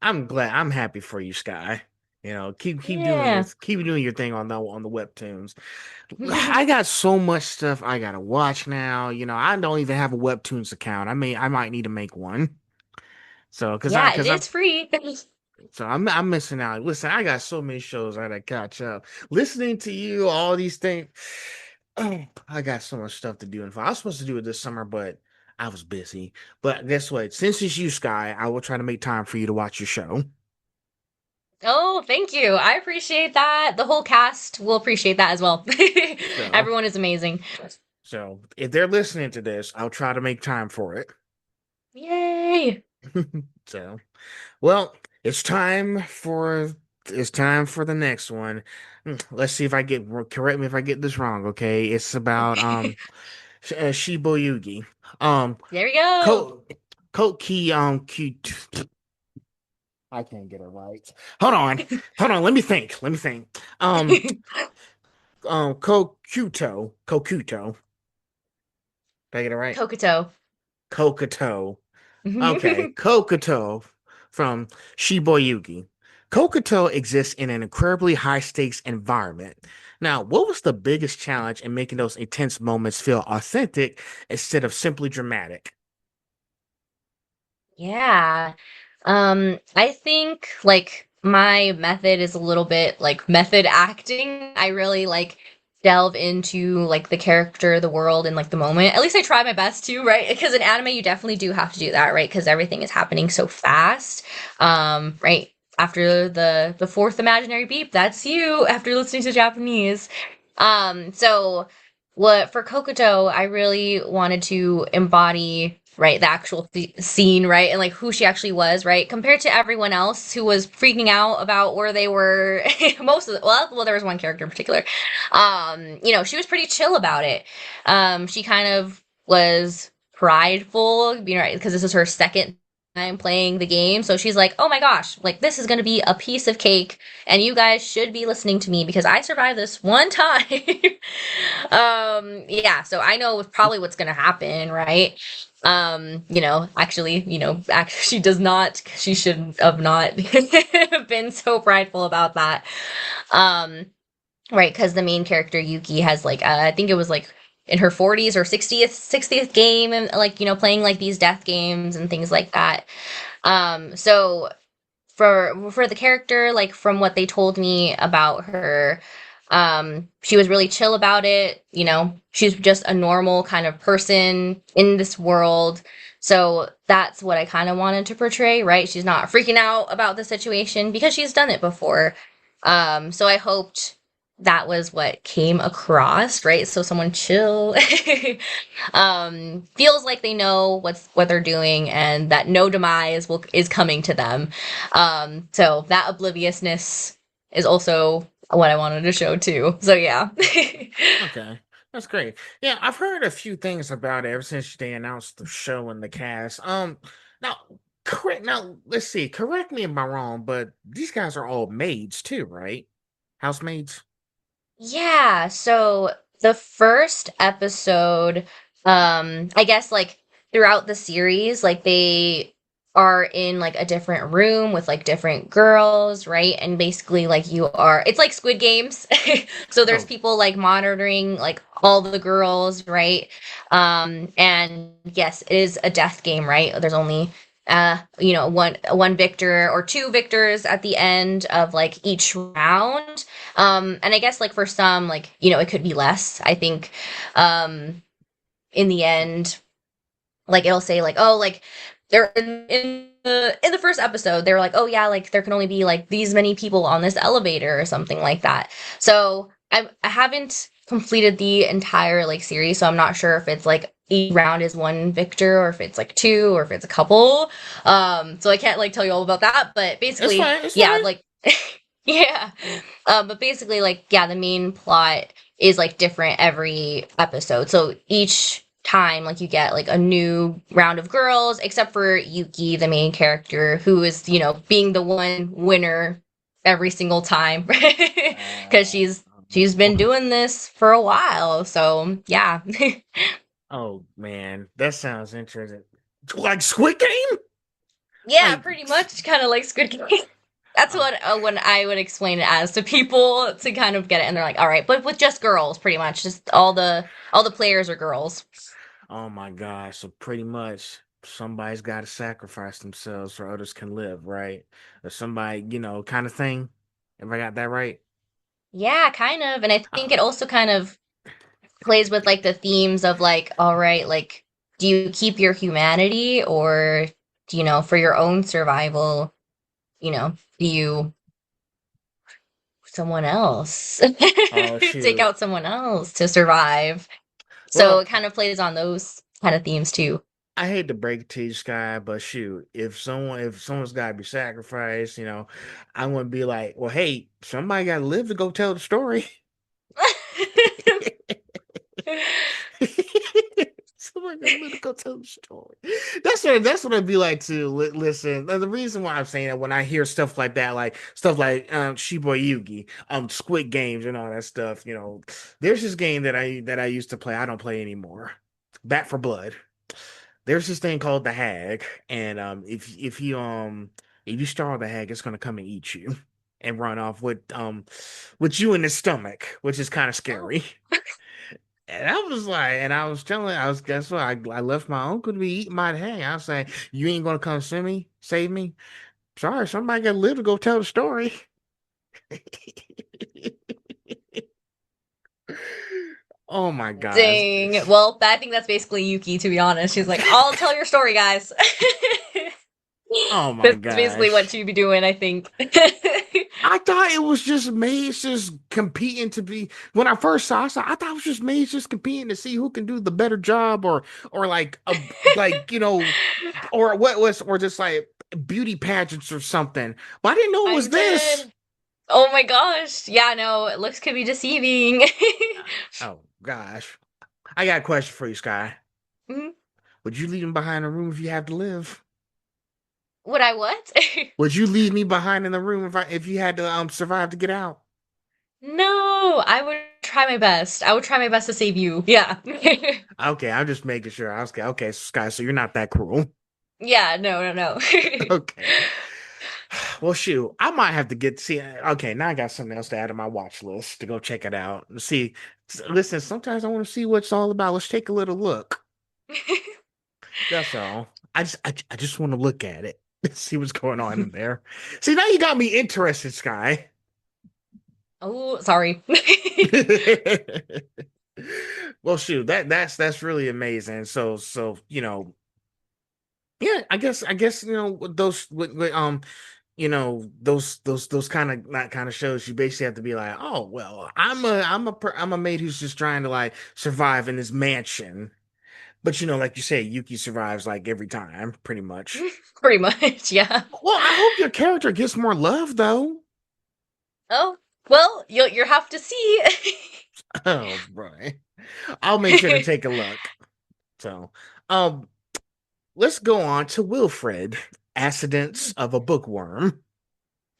I'm glad. I'm happy for you, Sky. Keep doing Yeah. this. Keep doing your thing on the webtoons. I got so much stuff I gotta watch now. I don't even have a webtoons account. I might need to make one. So, Yeah, it is free. I'm missing out. Listen, I got so many shows I gotta catch up. Listening to you, all these things. Oh, I got so much stuff to do. And I was supposed to do it this summer, but I was busy. But guess what? Since it's you, Sky, I will try to make time for you to watch your show. Oh, thank you. I appreciate that. The whole cast will appreciate that as well. So, Everyone is amazing. so if they're listening to this, I'll try to make time for it. Yay! So, well, it's time for the next one. Let's see if correct me if I get this wrong. Okay, it's about Shiboyugi. There we go. Koki I can't get it right. Hold on. Let me think. Kokutō. Did I get it right? Kokutō. Kokutō. Okay, Kokutō from Shiboyugi. Kokutō exists in an incredibly high stakes environment. Now, what was the biggest challenge in making those intense moments feel authentic instead of simply dramatic? Yeah. I think like my method is a little bit like method acting. I really like delve into like the character, the world, and like the moment. At least I try my best to, right? Because in anime, you definitely do have to do that, right? Because everything is happening so fast. Right after the fourth imaginary beep, that's you after listening to Japanese. So what for Kokutō, I really wanted to embody right the actual scene right and like who she actually was right compared to everyone else who was freaking out about where they were most of the well there was one character in particular she was pretty chill about it. She kind of was prideful, right, because this is her second time playing the game, so she's like, oh my gosh, like this is going to be a piece of cake and you guys should be listening to me because I survived this one time. Yeah, so I know probably what's going to happen, right? She does not, she should have not been so prideful about that. Right, because the main character Yuki has like I think it was like in her 40s or 60th game and like playing like these death games and things like that. So for the character, like from what they told me about her, she was really chill about it. She's just a normal kind of person in this world. So that's what I kind of wanted to portray, right? She's not freaking out about the situation because she's done it before. So I hoped that was what came across, right? So someone chill, feels like they know what they're doing and that no demise is coming to them. So that obliviousness is also what I wanted to show too. So yeah. Okay, that's great. Yeah, I've heard a few things about it ever since they announced the show and the cast. Now, correct. Now, let's see. Correct me if I'm wrong, but these guys are all maids too, right? Housemaids. Yeah, so the first episode, I guess like throughout the series, like they are in like a different room with like different girls, right? And basically like it's like Squid Games. So there's Oh, people like monitoring like all the girls, right? And yes, it is a death game, right? There's only one victor or two victors at the end of like each round. And I guess like for some, like, it could be less. I think in the end, like it'll say like, oh, like they're in in the first episode, they were like, oh yeah, like there can only be like these many people on this elevator or something like that. So I haven't completed the entire like series, so I'm not sure if it's like each round is one victor or if it's like two or if it's a couple. So I can't like tell you all about that, but It's basically, fine. It's yeah, fine. like yeah. But basically like yeah, the main plot is like different every episode. So each time like you get like a new round of girls except for Yuki, the main character, who is, you know, being the one winner every single time because she's been doing this for a while. So, yeah. Oh man, that sounds interesting. Like Squid Game? Yeah, Like, pretty much kind of like Squid Game. That's oh, what when I would explain it as to people to kind of get it, and they're like, "All right," but with just girls, pretty much, just all the players are girls. oh my gosh. So pretty much somebody's got to sacrifice themselves so others can live, right? Or somebody, kind of thing. Have I got that right? Yeah, kind of, and I think it Oh, also kind of plays with like the themes of like, all right, like, do you keep your humanity or do you know for your own survival, do you someone else oh take shoot. out someone else to survive? So Well, it kind of plays on those kind of themes too. I hate to break it to you, Sky, but shoot, if someone's got to be sacrificed, I'm gonna be like, well, hey, somebody got to live to go tell the story. Somebody got to live to go tell the story. That's what I'd be like to listen. The reason why I'm saying that when I hear stuff like that, like stuff like SHIBOYUGI, Squid Games, and all that stuff, there's this game that I used to play. I don't play anymore. Back for Blood. There's this thing called the hag, and if you starve the hag, it's gonna come and eat you and run off with you in the stomach, which is kind of Oh, scary. And I was like, and I was telling, I was guess what? I left my uncle to be eating my hag. I was saying, you ain't gonna come save me. Sorry, somebody got to live to go tell the story. Oh my gosh. dang. Well, I think that's basically Yuki, to be honest. She's like, I'll tell your story, guys. Oh my That's basically what gosh. she'd be doing, I think. I thought it was just Maze just competing to be when I first saw it, I thought it was just Maze just competing to see who can do the better job or like or what was or just like beauty pageants or something. But I didn't know it was I'm this. dead. Oh my gosh. Yeah, no, looks could be deceiving. Oh gosh. I got a question for you, Sky. Mhm. Would you leave me behind in the room if you had to live? Would I what? Would you leave me behind in the room if you had to survive to get out? No, I would try my best. I would try my best to save you. Yeah. Okay, I'm just making sure. I was okay, Sky, so you're not that cruel. Yeah, no, no, no. Okay. Well, shoot, I might have to see. Okay, now I got something else to add to my watch list to go check it out. See, listen, sometimes I want to see what it's all about. Let's take a little look. That's all. I just want to look at it, see what's going on in there. See, now you got me interested, Sky. Oh, sorry. Well, shoot, that's really amazing. So yeah, I guess those kind of not kind of shows you basically have to be like, oh well, I'm a maid who's just trying to like survive in this mansion. But like you say, Yuki survives like every time, pretty much. Pretty much, yeah. Well, I hope your character gets more love though. Oh, well, you'll have to see. Oh boy. I'll make sure to take a look. So um let's go on to Wilfred, Ascendance of a Bookworm.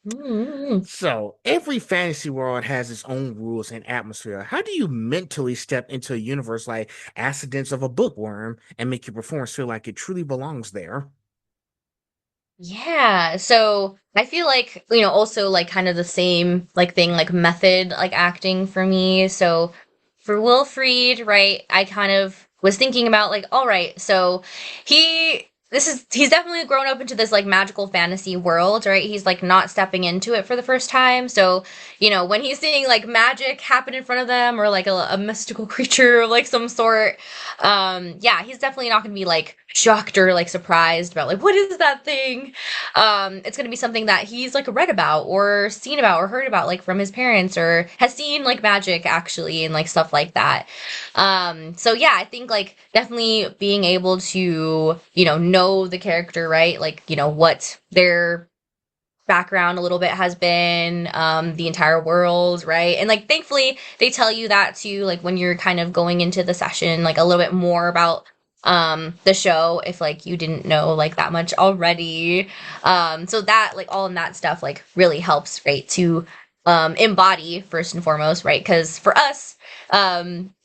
Mm. So every fantasy world has its own rules and atmosphere. How do you mentally step into a universe like Accidents of a Bookworm and make your performance feel like it truly belongs there? Yeah, so I feel like, also like kind of the same like thing, like method, like acting for me. So for Wilfried, right, I kind of was thinking about like, all right, so he he's definitely grown up into this like magical fantasy world, right? He's like not stepping into it for the first time. So, when he's seeing like magic happen in front of them or like a mystical creature of like some sort, yeah, he's definitely not gonna be like shocked or like surprised about like what is that thing? It's gonna be something that he's like read about or seen about or heard about like from his parents or has seen like magic actually and like stuff like that. So yeah, I think like definitely being able to, know the character, right? Like, what their background a little bit has been, the entire world, right? And like thankfully they tell you that too, like when you're kind of going into the session, like a little bit more about the show if like you didn't know like that much already. So that like all of that stuff like really helps, right, to embody first and foremost, right? Because for us,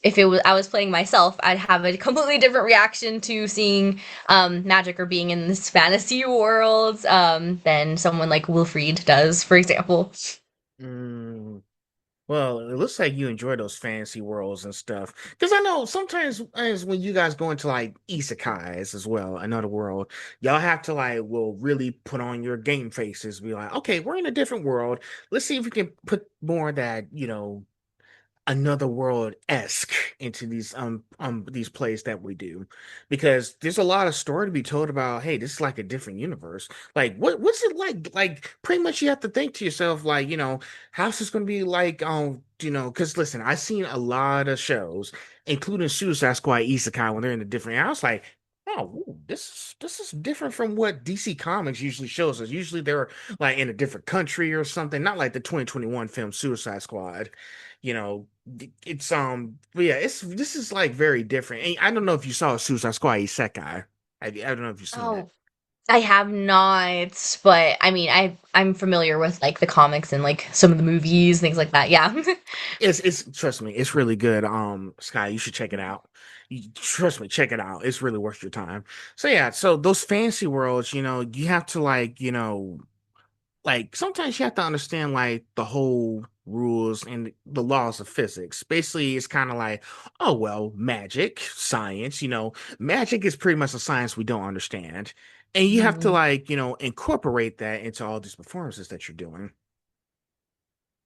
if it was I was playing myself, I'd have a completely different reaction to seeing magic or being in this fantasy world than someone like Wilfried does, for example. Mm, well, it looks like you enjoy those fantasy worlds and stuff. Because I know sometimes as when you guys go into like isekais as well, another world, y'all have to like will really put on your game faces, be like, okay, we're in a different world. Let's see if we can put more of that, another world esque into these plays that we do, because there's a lot of story to be told about. Hey, this is like a different universe. Like, what's it like? Like, pretty much you have to think to yourself, like, how's this going to be like? Because listen, I've seen a lot of shows, including Suicide Squad Isekai, when they're in a different. I was like. Oh, ooh, this is different from what DC Comics usually shows us. Usually they're like in a different country or something, not like the 2021 film Suicide Squad. You know, it's but yeah, it's this is like very different. And I don't know if you saw Suicide Squad Isekai. I don't know if you've seen that. Oh, I have not, but I mean, I'm familiar with like the comics and like some of the movies, things like that. Yeah. It's trust me, it's really good. Sky, you should check it out. Trust me, check it out. It's really worth your time. So yeah, so those fancy worlds, you have to like sometimes you have to understand like the whole rules and the laws of physics. Basically, it's kind of like, oh well, magic, science, magic is pretty much a science we don't understand. And you have to Mhm. like, incorporate that into all these performances that you're doing.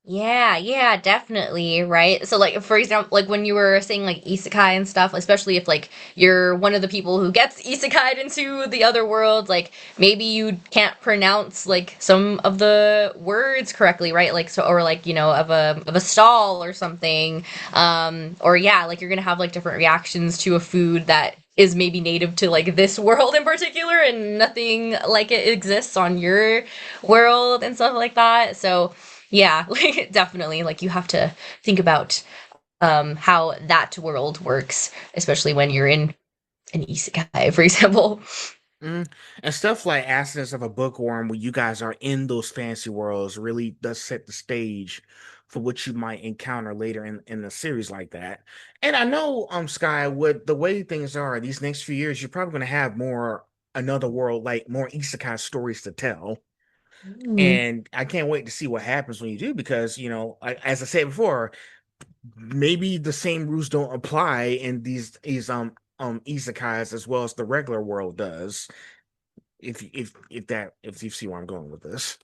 Yeah, yeah, definitely, right? So like for example, like when you were saying like isekai and stuff, especially if like you're one of the people who gets isekai'd into the other world, like maybe you can't pronounce like some of the words correctly, right? Like so or like, of a stall or something. Or yeah, like you're gonna have like different reactions to a food that is maybe native to like this world in particular and nothing like it exists on your world and stuff like that. So yeah, like definitely. Like you have to think about how that world works, especially when you're in an isekai, for example. Mm. And stuff like Ascendance of a Bookworm, where you guys are in those fancy worlds, really does set the stage for what you might encounter later in the series like that. And I know, Sky, with the way things are these next few years, you're probably going to have more another world, like more isekai stories to tell. Mm. And I can't wait to see what happens when you do, because as I said before, maybe the same rules don't apply in these isekais as well as the regular world does, if you see where I'm going with this.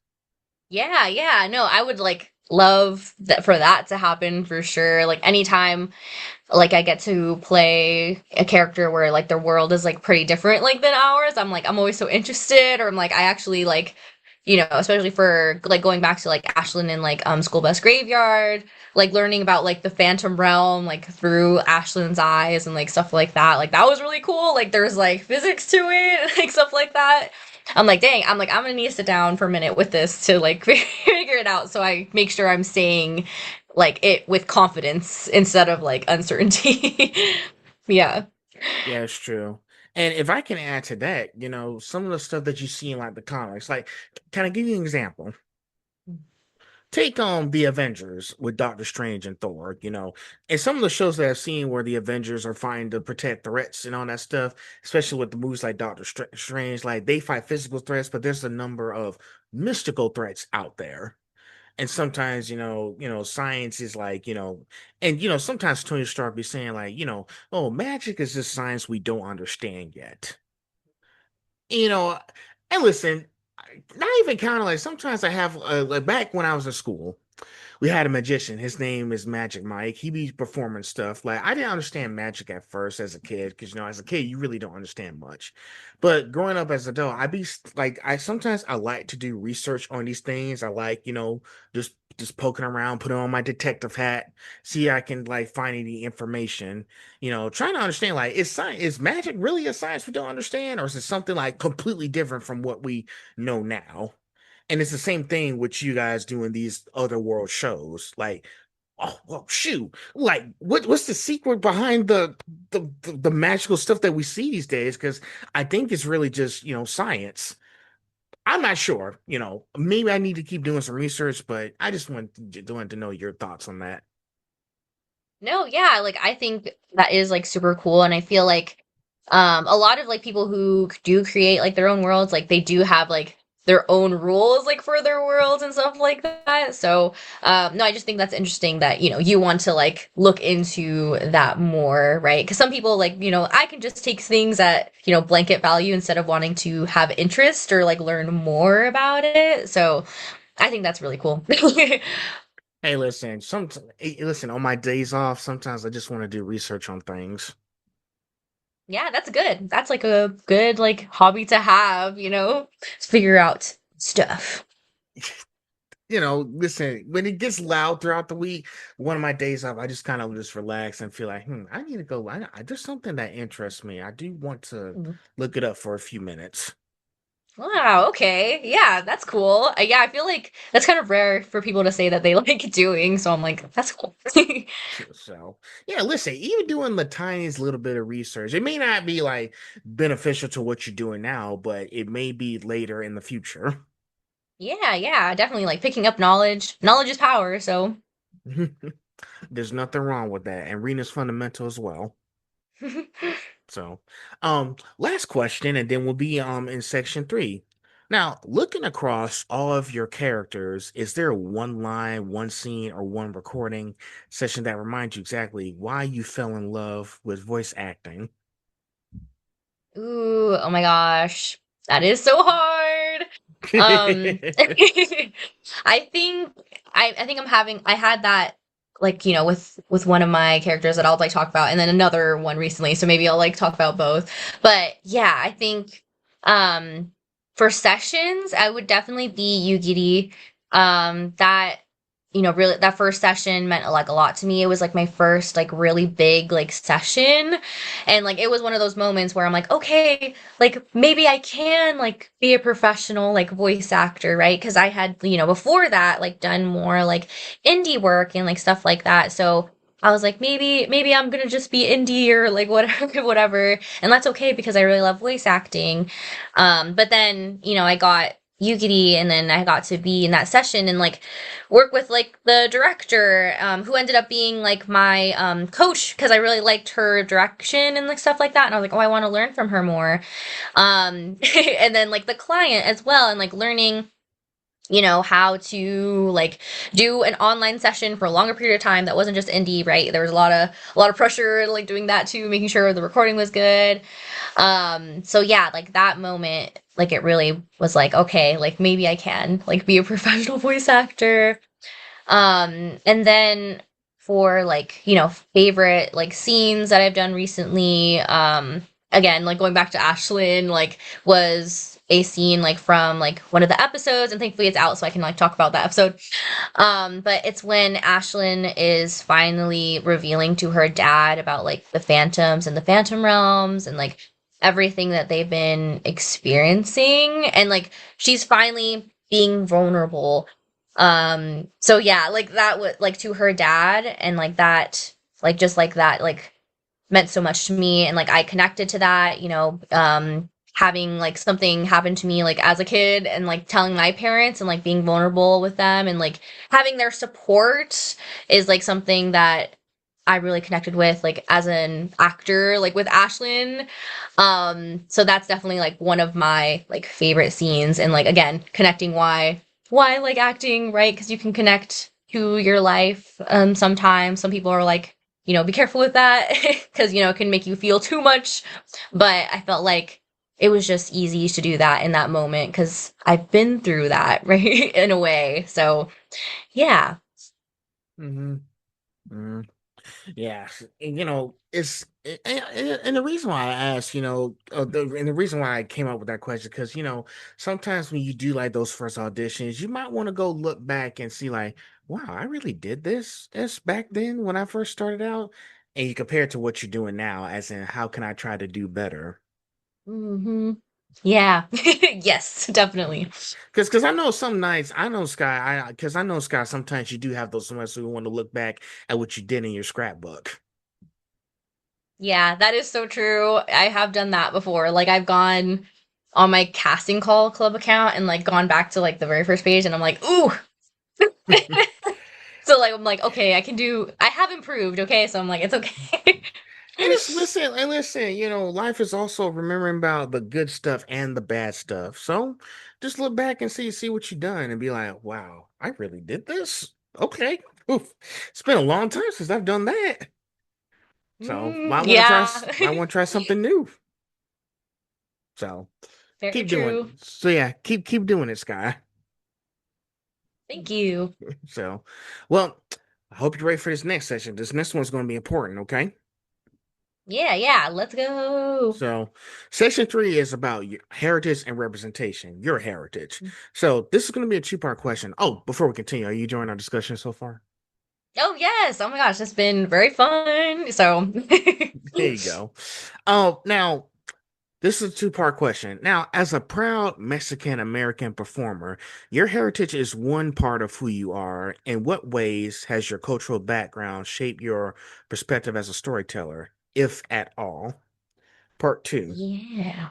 Yeah, yeah. No, I would like love that for that to happen for sure. Like anytime like I get to play a character where like their world is like pretty different like than ours, I'm always so interested or I'm like I actually like especially for like going back to like Ashlyn and like School Bus Graveyard, like learning about like the Phantom Realm like through Ashlyn's eyes and like stuff like that. Like that was really cool. Like there's like physics to it, like stuff like that. I'm like, dang, I'm gonna need to sit down for a minute with this to like figure it out so I make sure I'm saying like it with confidence instead of like uncertainty. Yeah. Yeah, it's true. And if I can add to that, some of the stuff that you see in like the comics, like, can I give you an example? Take on the Avengers with Doctor Strange and Thor, and some of the shows that I've seen where the Avengers are fighting to protect threats and all that stuff, especially with the movies like Doctor Strange, like they fight physical threats, but there's a number of mystical threats out there. And sometimes, science is like, and sometimes Tony Stark be saying like, oh, magic is just science we don't understand yet. you know, and listen, not even kind of like sometimes I have like back when I was in school, we had a magician. His name is Magic Mike. He be performing stuff. Like I didn't understand magic at first as a kid, because as a kid you really don't understand much. But growing up as an adult, like I sometimes I like to do research on these things. I like, just poking around, putting on my detective hat, see I can like find any information, trying to understand like is magic really a science we don't understand, or is it something like completely different from what we know now? And it's the same thing with you guys doing these other world shows. Like, oh well, shoot! Like, what's the secret behind the magical stuff that we see these days? Because I think it's really just science. I'm not sure. Maybe I need to keep doing some research, but I just wanted to know your thoughts on that. No, yeah, like I think that is like super cool, and I feel like a lot of like people who do create like their own worlds, like they do have like their own rules like for their worlds and stuff like that. So no, I just think that's interesting that you want to like look into that more, right? Because some people like I can just take things at blanket value instead of wanting to have interest or like learn more about it. So I think that's really cool. Hey, listen. On my days off, sometimes I just want to do research on things. Yeah, that's good. That's like a good like hobby to have, figure out stuff. Listen, when it gets loud throughout the week, one of my days off, I just kind of just relax and feel like, I need to go. There's something that interests me. I do want to Mhm. look it up for a few minutes. Wow, okay. Yeah, that's cool. Yeah, I feel like that's kind of rare for people to say that they like doing, so I'm like, that's cool. So, yeah, listen, even doing the tiniest little bit of research, it may not be like beneficial to what you're doing now, but it may be later in the future. Yeah, yeah, definitely like picking up knowledge. Knowledge is power, so There's nothing wrong with that. And reading is fundamental as well. So, last question, and then we'll be in section 3. Now, looking across all of your characters, is there one line, one scene, or one recording session that reminds you exactly why you fell in love with voice acting? Ooh, oh my gosh. That is so hard. I think I think I had that like, with one of my characters that I'll like talk about and then another one recently, so maybe I'll like talk about both. But yeah, I think um for sessions, I would definitely be Yugiri. That really that first session meant like a lot to me. It was like my first like really big like session. And like it was one of those moments where I'm like, okay, like maybe I can like be a professional like voice actor, right? Because I had, before that like done more like indie work and like stuff like that. So I was like, maybe I'm gonna just be indie or like whatever, whatever, and that's okay because I really love voice acting. But then I got Yugiri, and then I got to be in that session and like work with like the director, who ended up being like my coach because I really liked her direction and like stuff like that. And I was like, oh, I want to learn from her more. And then like the client as well, and like learning how to like do an online session for a longer period of time that wasn't just indie, right? There was a lot of pressure like doing that too, making sure the recording was good. So yeah, like that moment, like it really was like, okay, like maybe I can like be a professional voice actor. And then for like, favorite like scenes that I've done recently, again, like going back to Ashlyn, like was a scene like from like one of the episodes, and thankfully it's out so I can like talk about that episode. But it's when Ashlyn is finally revealing to her dad about like the phantoms and the phantom realms and like everything that they've been experiencing, and like she's finally being vulnerable. So yeah, like that was like to her dad, and like that, like just like that, like meant so much to me, and like I connected to that, having like something happen to me like as a kid, and like telling my parents and like being vulnerable with them and like having their support is like something that I really connected with like as an actor, like with Ashlyn. So that's definitely like one of my like favorite scenes, and like again connecting why I like acting, right? Because you can connect to your life. Sometimes some people are like, be careful with that because, it can make you feel too much. But I felt like, it was just easy to do that in that moment because I've been through that, right? In a way. So, yeah. Mm-hmm. Mm-hmm. Yeah, and, and the reason why I asked, and the reason why I came up with that question, because sometimes when you do like those first auditions, you might want to go look back and see like, wow, I really did this back then when I first started out, and you compare it to what you're doing now, as in how can I try to do better? Hmm. Yeah. Yes, definitely. Because I know some nights, I know Sky, because I know Sky, sometimes you do have those moments where you want to look back at what you did in your scrapbook. Yeah, that is so true. I have done that before. Like I've gone on my casting call club account and like gone back to like the very first page and I'm like, ooh. So like I'm like, okay, I have improved, okay? So I'm like, it's okay. And it's listen, life is also remembering about the good stuff and the bad stuff. So just look back and see what you've done and be like, wow, I really did this. Okay. Oof. It's been a long time since I've done that. So Yeah. might want to try something new. So Very keep doing true. so yeah, keep doing it, Sky. Thank you. So well, I hope you're ready for this next session. This next one's gonna be important, okay? Yeah, yeah, let's go. So, section three is about your heritage and representation, your heritage. So, this is going to be a two-part question. Oh, before we continue, are you enjoying our discussion so far? Oh yes. Oh my gosh, it's been very fun. So There you go. Oh, now, this is a two-part question. Now, as a proud Mexican American performer, your heritage is one part of who you are. In what ways has your cultural background shaped your perspective as a storyteller, if at all? Part two. yeah.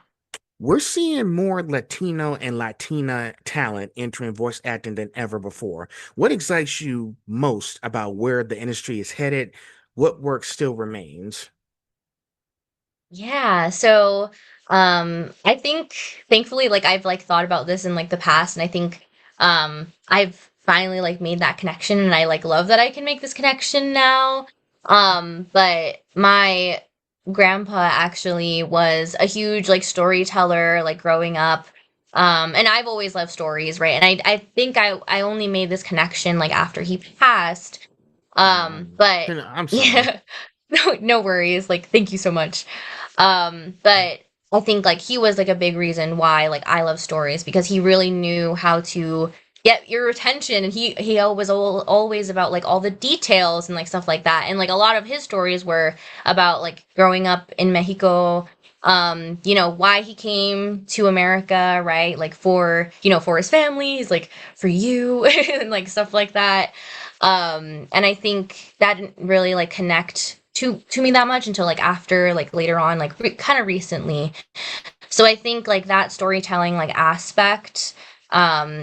We're seeing more Latino and Latina talent entering voice acting than ever before. What excites you most about where the industry is headed? What work still remains? Yeah, so I think thankfully like I've like thought about this in like the past and I think I've finally like made that connection and I like love that I can make this connection now. But my grandpa actually was a huge like storyteller like growing up. And I've always loved stories, right? And I think I only made this connection like after he passed. But I'm sorry. yeah, no worries. Like thank you so much. But I think like he was like a big reason why like I love stories because he really knew how to get your attention and he was always about like all the details and like stuff like that. And like a lot of his stories were about like growing up in Mexico, why he came to America, right? Like for his family, he's like for you and like stuff like that. And I think that didn't really like connect to me that much until like after like later on like kind of recently. So I think like that storytelling like aspect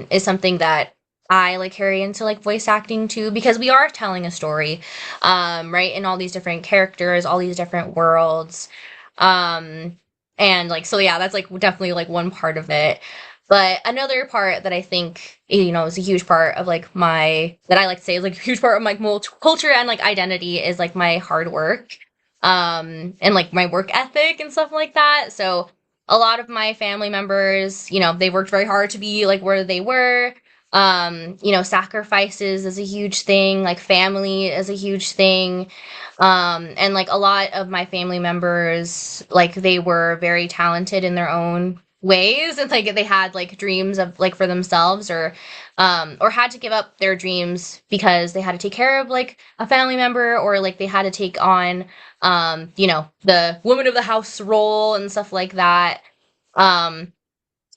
is something that I like carry into like voice acting too because we are telling a story, right, in all these different characters, all these different worlds. Um and like so yeah, that's like definitely like one part of it. But another part that I think, is a huge part of like that I like to say is like a huge part of my culture and like identity is like my hard work, and like my work ethic and stuff like that. So a lot of my family members, they worked very hard to be like where they were. Sacrifices is a huge thing, like family is a huge thing. And like a lot of my family members, like they were very talented in their own ways and like they had like dreams of like for themselves or had to give up their dreams because they had to take care of like a family member or like they had to take on the woman of the house role and stuff like that.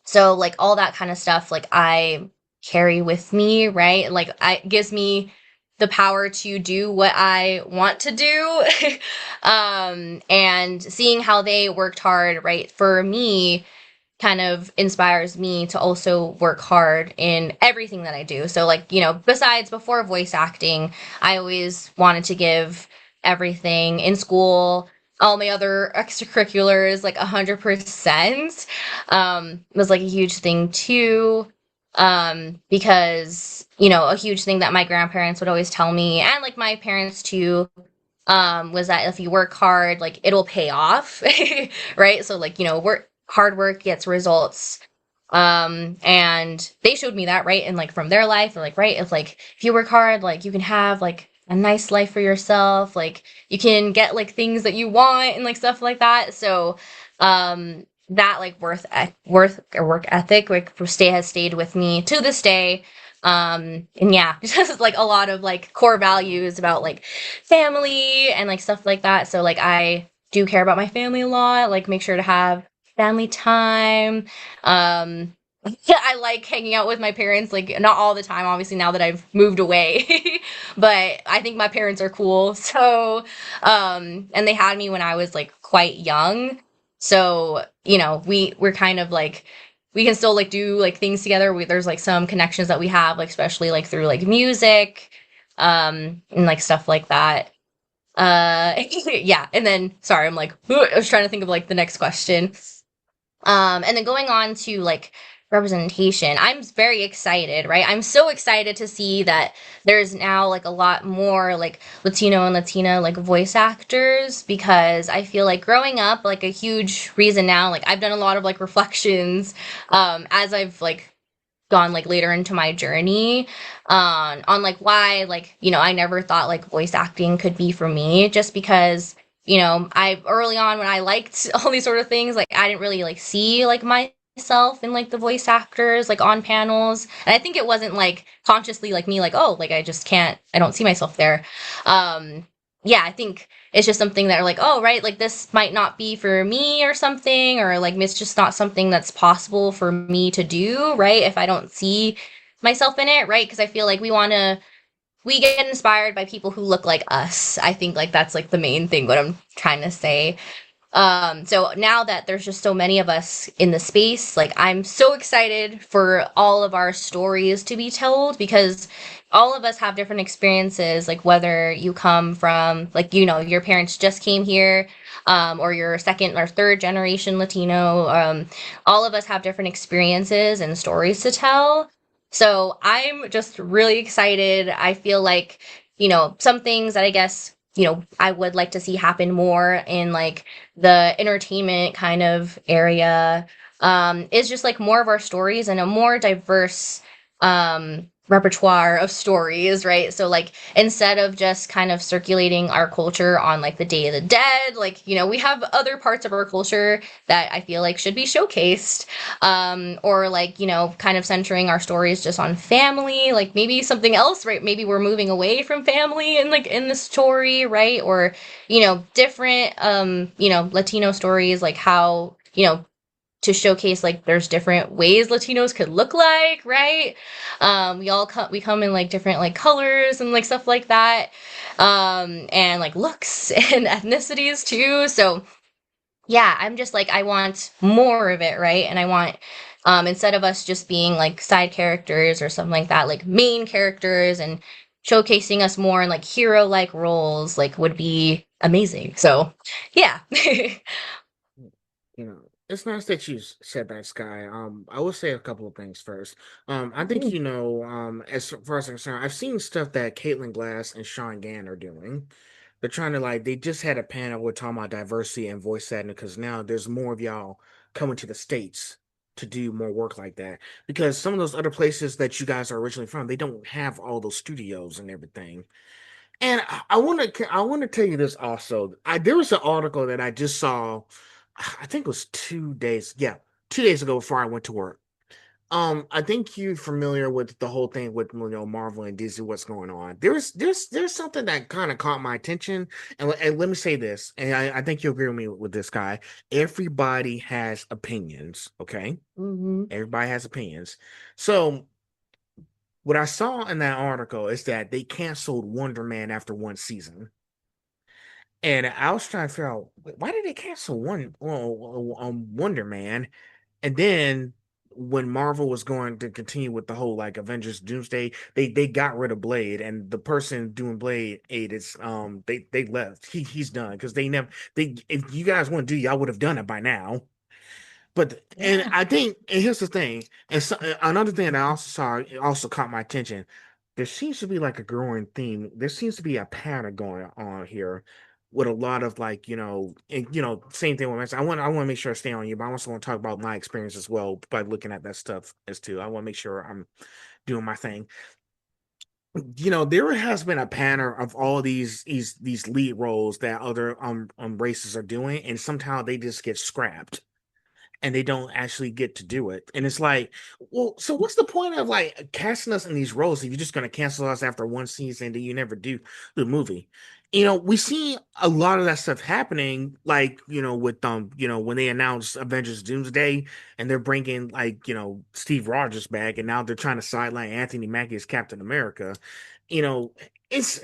So like all that kind of stuff like I carry with me, right? Like it gives me the power to do what I want to do. And seeing how they worked hard, right, for me kind of inspires me to also work hard in everything that I do. So like, besides before voice acting, I always wanted to give everything in school, all my other extracurriculars, like 100%, was like a huge thing too. Because, a huge thing that my grandparents would always tell me and like my parents too, was that if you work hard, like it'll pay off, right? So like, hard work gets results. And they showed me that, right? And like from their life, they're like, right, if you work hard, like you can have like a nice life for yourself, like you can get like things that you want and like stuff like that. So, that like work ethic like has stayed with me to this day. And yeah, just like a lot of like core values about like family and like stuff like that. So like I do care about my family a lot, like make sure to have family time. Um, yeah, I like hanging out with my parents, like not all the time, obviously now that I've moved away, but I think my parents are cool. So, and they had me when I was like quite young. So, we're kind of like, we can still like do like things together. There's like some connections that we have, like especially like through like music, and like stuff like that. Yeah, and then sorry, I'm like, I was trying to think of like the next question. And then going on to like representation, I'm very excited, right? I'm so excited to see that there's now like a lot more like Latino and Latina like voice actors because I feel like growing up, like a huge reason now, like I've done a lot of like reflections as I've like gone like later into my journey on like why like I never thought like voice acting could be for me just because I early on when I liked all these sort of things like I didn't really like see like myself in like the voice actors like on panels, and I think it wasn't like consciously like me like oh like I don't see myself there. Yeah, I think it's just something that are like, oh, right, like this might not be for me or something, or like it's just not something that's possible for me to do, right? If I don't see myself in it, right? Because I feel like we get inspired by people who look like us. I think like that's like the main thing, what I'm trying to say. So now that there's just so many of us in the space, like I'm so excited for all of our stories to be told because all of us have different experiences, like whether you come from like, your parents just came here, or you're second or third generation Latino. All of us have different experiences and stories to tell. So I'm just really excited. I feel like, some things that I guess, I would like to see happen more in like the entertainment kind of area, is just like more of our stories and a more diverse repertoire of stories, right? So like instead of just kind of circulating our culture on like the Day of the Dead, like we have other parts of our culture that I feel like should be showcased, or like kind of centering our stories just on family, like maybe something else, right? Maybe we're moving away from family and like in the story, right? Or different Latino stories, like how to showcase like there's different ways Latinos could look like, right? We come in like different like colors and like stuff like that, and like looks and ethnicities too. So yeah, I'm just like I want more of it, right? And I want instead of us just being like side characters or something like that, like main characters and showcasing us more in like hero like roles, like would be amazing. So yeah. It's nice that you said that, Sky. I will say a couple of things first. I think Mhm. as far as I'm concerned, I've seen stuff that Caitlin Glass and Sean Gann are doing. They're trying to like they just had a panel with talking about diversity and voice acting because now there's more of y'all coming to the States to do more work like that. Because some of those other places that you guys are originally from, they don't have all those studios and everything. And I want to tell you this also. There was an article that I just saw. I think it was 2 days. Yeah, 2 days ago before I went to work. I think you're familiar with the whole thing with Marvel and Disney. What's going on? There's something that kind of caught my attention, and let me say this, and I think you'll agree with me with this guy. Everybody has opinions, okay? Mhm. Everybody has opinions. So what I saw in that article is that they canceled Wonder Man after one season. And I was trying to figure out why did they cancel Wonder Man? And then when Marvel was going to continue with the whole like Avengers Doomsday, they got rid of Blade, and the person doing Blade eight is they left. He's done because they never they if you guys want to do y'all would have done it by now. But and Yeah. I think and here's the thing, and so, another thing that I also saw it also caught my attention. There seems to be like a growing theme. There seems to be a pattern going on here with a lot of like, and same thing with I want to make sure I stay on you, but I also want to talk about my experience as well by looking at that stuff as too. I want to make sure I'm doing my thing. There has been a pattern of all these lead roles that other races are doing, and somehow they just get scrapped and they don't actually get to do it. And it's like, well, so what's the point of like casting us in these roles if you're just going to cancel us after one season that you never do the movie? We see a lot of that stuff happening, like, with when they announced Avengers Doomsday and they're bringing like, Steve Rogers back, and now they're trying to sideline Anthony Mackie as Captain America. You know, it's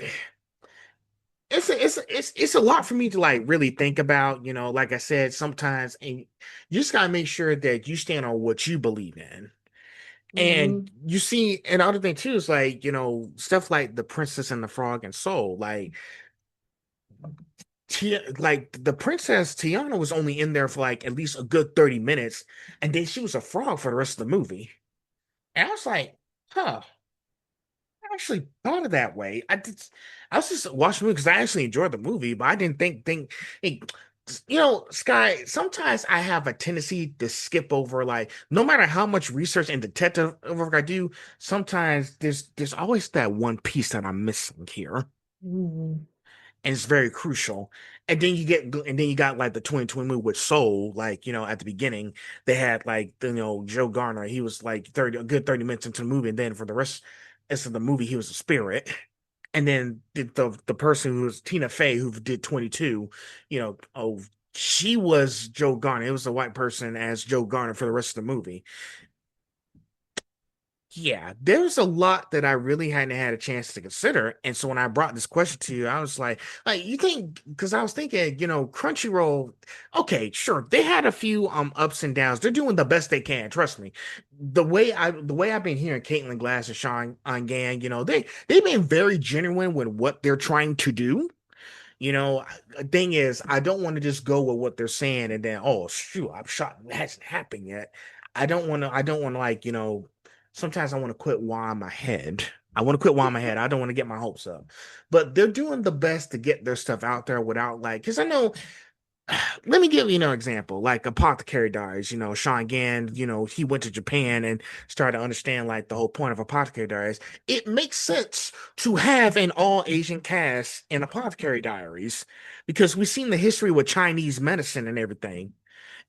it's a lot for me to like really think about. Like I said, sometimes, and you just gotta make sure that you stand on what you believe in. And Mhm. you see, and other thing too is like, stuff like the Princess and the Frog and Soul, like like the Princess Tiana was only in there for like at least a good 30 minutes, and then she was a frog for the rest of the movie. And I was like, huh, I actually thought of that way. I was just watching the movie because I actually enjoyed the movie, but I didn't think hey, Sky, sometimes I have a tendency to skip over, like, no matter how much research and detective work I do, sometimes there's always that one piece that I'm missing here. Mhm. And it's very crucial. And then you got like the 2020 movie with Soul, like, at the beginning, they had like, Joe Garner. He was like a good 30 minutes into the movie, and then for the rest of the movie, he was a spirit. And then the person who was Tina Fey, who did 22, she was Joe Garner. It was a white person as Joe Garner for the rest of the movie. Yeah, there's a lot that I really hadn't had a chance to consider. And so when I brought this question to you, I was like, you think, because I was thinking, Crunchyroll, okay, sure, they had a few ups and downs. They're doing the best they can, trust me. The way I've been hearing Caitlin Glass and Sean on Gang, they've been very genuine with what they're trying to do. Thing is, I don't want to just go with what they're saying and then, oh shoot, I'm shocked it hasn't happened yet. I don't want to like, sometimes I want to quit while I'm ahead. I want to quit while I'm ahead. I don't want to get my hopes up. But they're doing the best to get their stuff out there without like, because I know, let me give you an example, like Apothecary Diaries. Sean Gann, he went to Japan and started to understand like the whole point of Apothecary Diaries. It makes sense to have an all Asian cast in Apothecary Diaries because we've seen the history with Chinese medicine and everything.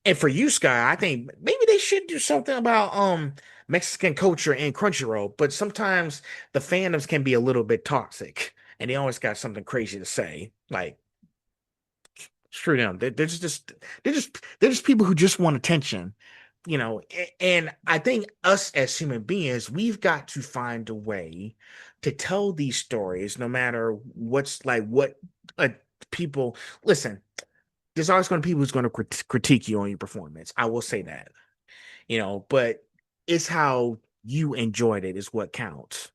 And for you, Sky, I think maybe they should do something about Mexican culture and Crunchyroll, but sometimes the fandoms can be a little bit toxic and they always got something crazy to say. Like, screw them. They're just people who just want attention. And I think us as human beings, we've got to find a way to tell these stories, no matter what's like what uh, people listen. There's always going to be people who's going to critique you on your performance. I will say that, but it's how you enjoyed it is what counts.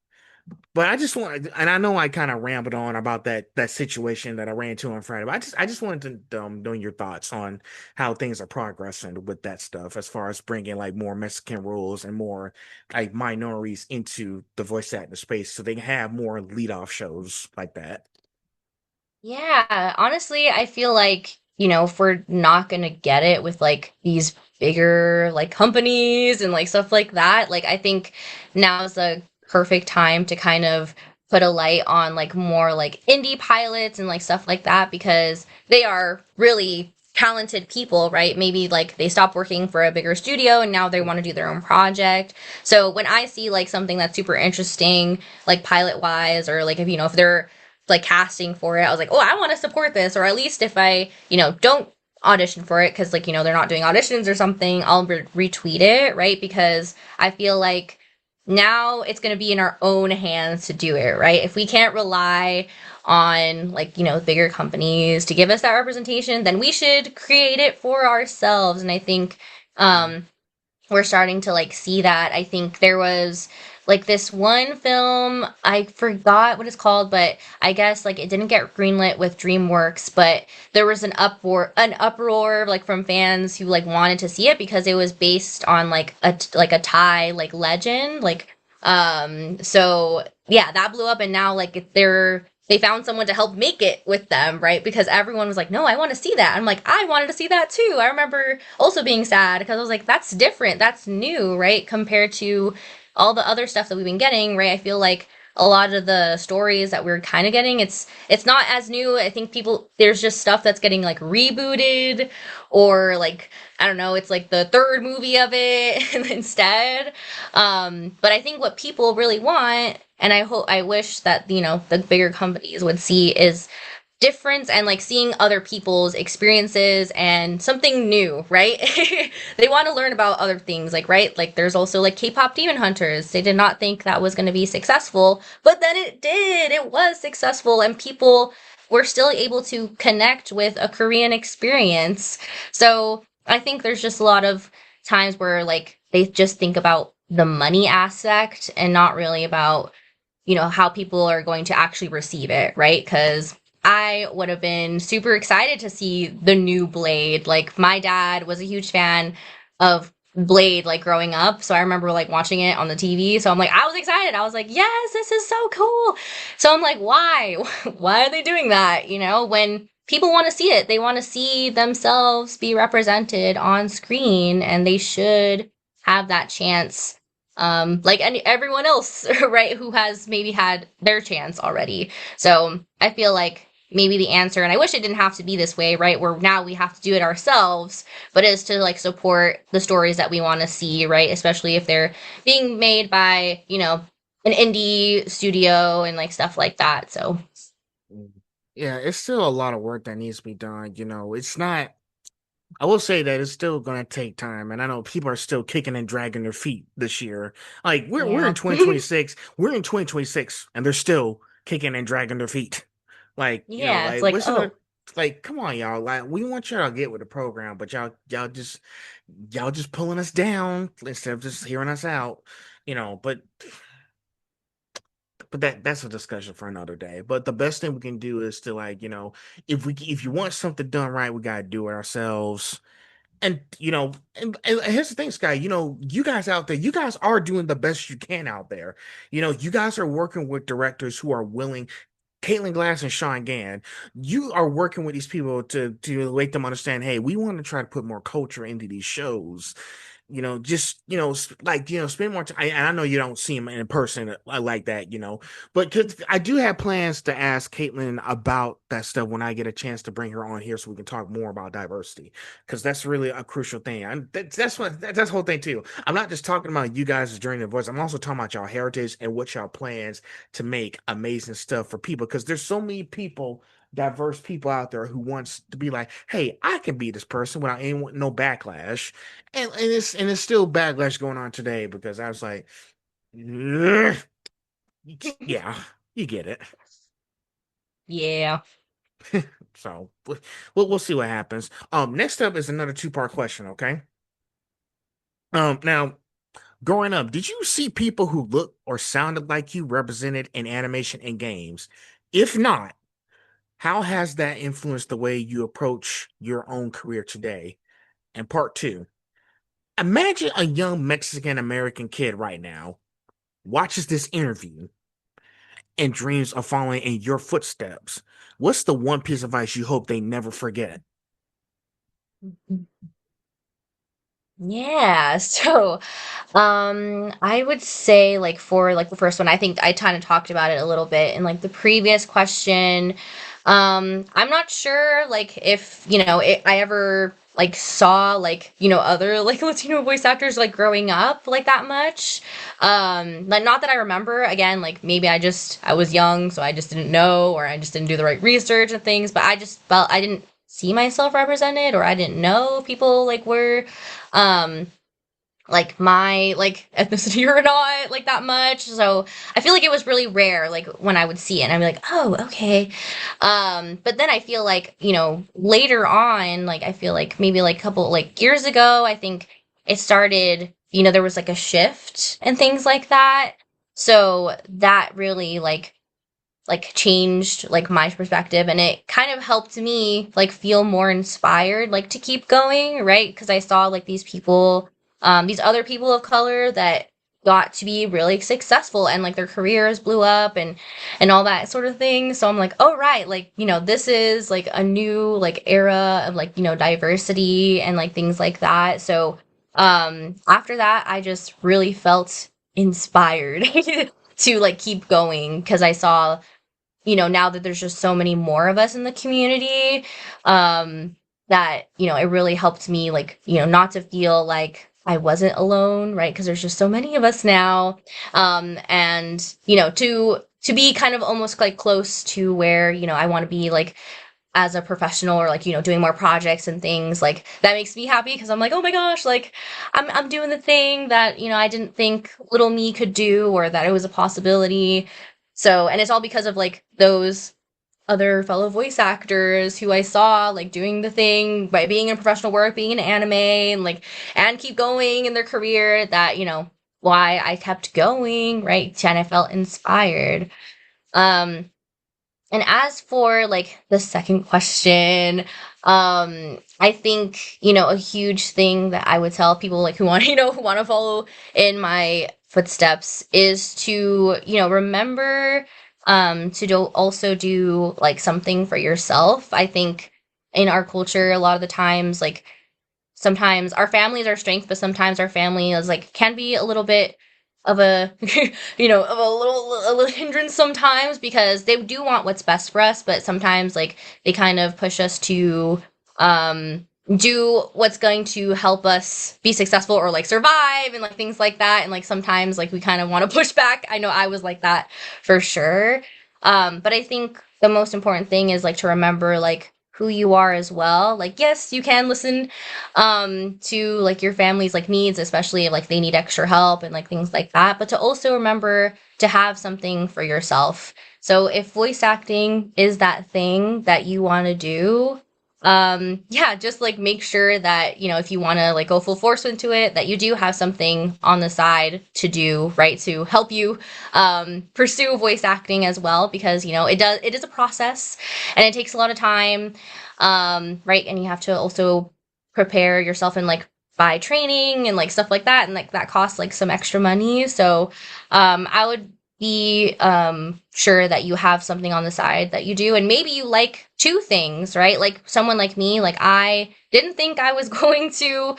But I just want, and I know I kind of rambled on about that situation that I ran into on Friday. But I just wanted to know your thoughts on how things are progressing with that stuff, as far as bringing like more Mexican rules and more like minorities into the voice acting space, so they can have more lead off shows like that. Yeah, honestly, I feel like, if we're not gonna get it with like these bigger like companies and like stuff like that, like I think now's the perfect time to kind of put a light on like more like indie pilots and like stuff like that because they are really talented people, right? Maybe like they stopped working for a bigger studio and now they want to do their own project. So when I see like something that's super interesting, like pilot wise, or like if they're like casting for it, I was like, oh, I want to support this. Or at least if I, don't audition for it because like, they're not doing auditions or something, I'll retweet it, right? Because I feel like now it's going to be in our own hands to do it, right? If we can't rely on like, bigger companies to give us that representation, then we should create it for ourselves. And I think, we're starting to like see that. I think there was like this one film, I forgot what it's called, but I guess like it didn't get greenlit with DreamWorks, but there was an uproar like from fans who like wanted to see it because it was based on like a Thai like legend, like so yeah, that blew up and now like they found someone to help make it with them, right? Because everyone was like, no, I want to see that. I'm like, I wanted to see that too. I remember also being sad because I was like, that's different. That's new, right? Compared to all the other stuff that we've been getting, right? I feel like a lot of the stories that we're kind of getting, it's not as new. I think there's just stuff that's getting like rebooted, or like, I don't know, it's like the third movie of it instead. But I think what people really want, and I wish that, the bigger companies would see, is difference and like seeing other people's experiences and something new, right? They want to learn about other things, like, right? Like there's also like K-pop Demon Hunters. They did not think that was going to be successful, but then it did. It was successful, and people were still able to connect with a Korean experience. So I think there's just a lot of times where like they just think about the money aspect and not really about, how people are going to actually receive it, right? Because I would have been super excited to see the new Blade. Like, my dad was a huge fan of Blade, like, growing up. So I remember, like, watching it on the TV. So I'm like, I was excited. I was like, yes, this is so cool. So I'm like, why? Why are they doing that? When people want to see it, they want to see themselves be represented on screen, and they should have that chance, like everyone else, right, who has maybe had their chance already. So I feel like maybe the answer, and I wish it didn't have to be this way, right, where now we have to do it ourselves, but is to like support the stories that we want to see, right, especially if they're being made by, an indie studio and like stuff like that. So Yeah, it's still a lot of work that needs to be done. It's not. I will say that it's still going to take time, and I know people are still kicking and dragging their feet this year. Like we're yeah. in 2026, we're in 2026, and they're still kicking and dragging their feet. Like Yeah, it's like like, what's the oh, like? Come on, y'all! Like we want y'all to get with the program, but y'all just pulling us down instead of just hearing us out. But that's a discussion for another day. But the best thing we can do is to like if you want something done right, we gotta do it ourselves. And here's the thing, Sky. You guys out there, you guys are doing the best you can out there. You guys are working with directors who are willing. Caitlin Glass and Sean Gann, you are working with these people to make them understand. Hey, we want to try to put more culture into these shows. Just spend more time. And I know you don't see him in person like that, but 'cause I do have plans to ask Caitlin about that stuff when I get a chance to bring her on here, so we can talk more about diversity, because that's really a crucial thing. And that's the whole thing too. I'm not just talking about you guys' journey of voice. I'm also talking about y'all heritage and what y'all plans to make amazing stuff for people, because there's so many people, diverse people out there who wants to be like, hey, I can be this person without no backlash. And it's still backlash going on today, because I was like, "Ugh." Yeah, you get it. yeah. So we'll see what happens. Next up is another two-part question. Okay. Now, growing up, did you see people who looked or sounded like you represented in animation and games? If not, how has that influenced the way you approach your own career today? And part two, imagine a young Mexican American kid right now watches this interview and dreams of following in your footsteps. What's the one piece of advice you hope they never forget? Yeah, so I would say, like, for like the first one, I think I kind of talked about it a little bit in like the previous question. I'm not sure like if, I ever like saw like, other like Latino voice actors like growing up like that much. Like, not that I remember. Again, like maybe I was young, so I just didn't know, or I just didn't do the right research and things, but I just felt I didn't see myself represented, or I didn't know people like were um like my like ethnicity or not like that much. So I feel like it was really rare like when I would see it and I'd be like, oh, okay. But then I feel like, later on, like I feel like maybe like a couple like years ago, I think it started, there was like a shift and things like that. So that really like changed like my perspective, and it kind of helped me like feel more inspired like to keep going, right? Because I saw like these people, these other people of color that got to be really successful and like their careers blew up and all that sort of thing. So I'm like, oh right, like, this is like a new like era of like, diversity and like things like that. So after that I just really felt inspired to like keep going because I saw, now that there's just so many more of us in the community, that, it really helped me, like, not to feel like I wasn't alone, right? Because there's just so many of us now. And, to be kind of almost like close to where, I want to be like as a professional or like, doing more projects and things like that makes me happy because I'm like, oh my gosh, like I'm doing the thing that, I didn't think little me could do or that it was a possibility. So, and it's all because of like those other fellow voice actors who I saw like doing the thing by being in professional work, being in anime and like, and keep going in their career that, why I kept going, right? And I felt inspired. Um, and as for like the second question, I think, a huge thing that I would tell people like who want, who want to follow in my footsteps is to, remember to also do like something for yourself. I think in our culture a lot of the times like sometimes our family is our strength, but sometimes our family is like can be a little bit of a of a little hindrance sometimes because they do want what's best for us, but sometimes like they kind of push us to do what's going to help us be successful or like survive and like things like that. And like sometimes like we kind of want to push back. I know I was like that for sure. But I think the most important thing is like to remember like who you are as well. Like yes, you can listen to like your family's like needs, especially if like they need extra help and like things like that, but to also remember to have something for yourself. So if voice acting is that thing that you want to do, yeah, just like make sure that, if you want to like go full force into it, that you do have something on the side to do, right? To help you pursue voice acting as well, because, it is a process and it takes a lot of time. Right. And you have to also prepare yourself and like buy training and like stuff like that. And like that costs like some extra money. So, I would be sure that you have something on the side that you do, and maybe you like two things, right? Like someone like me, like I didn't think I was going to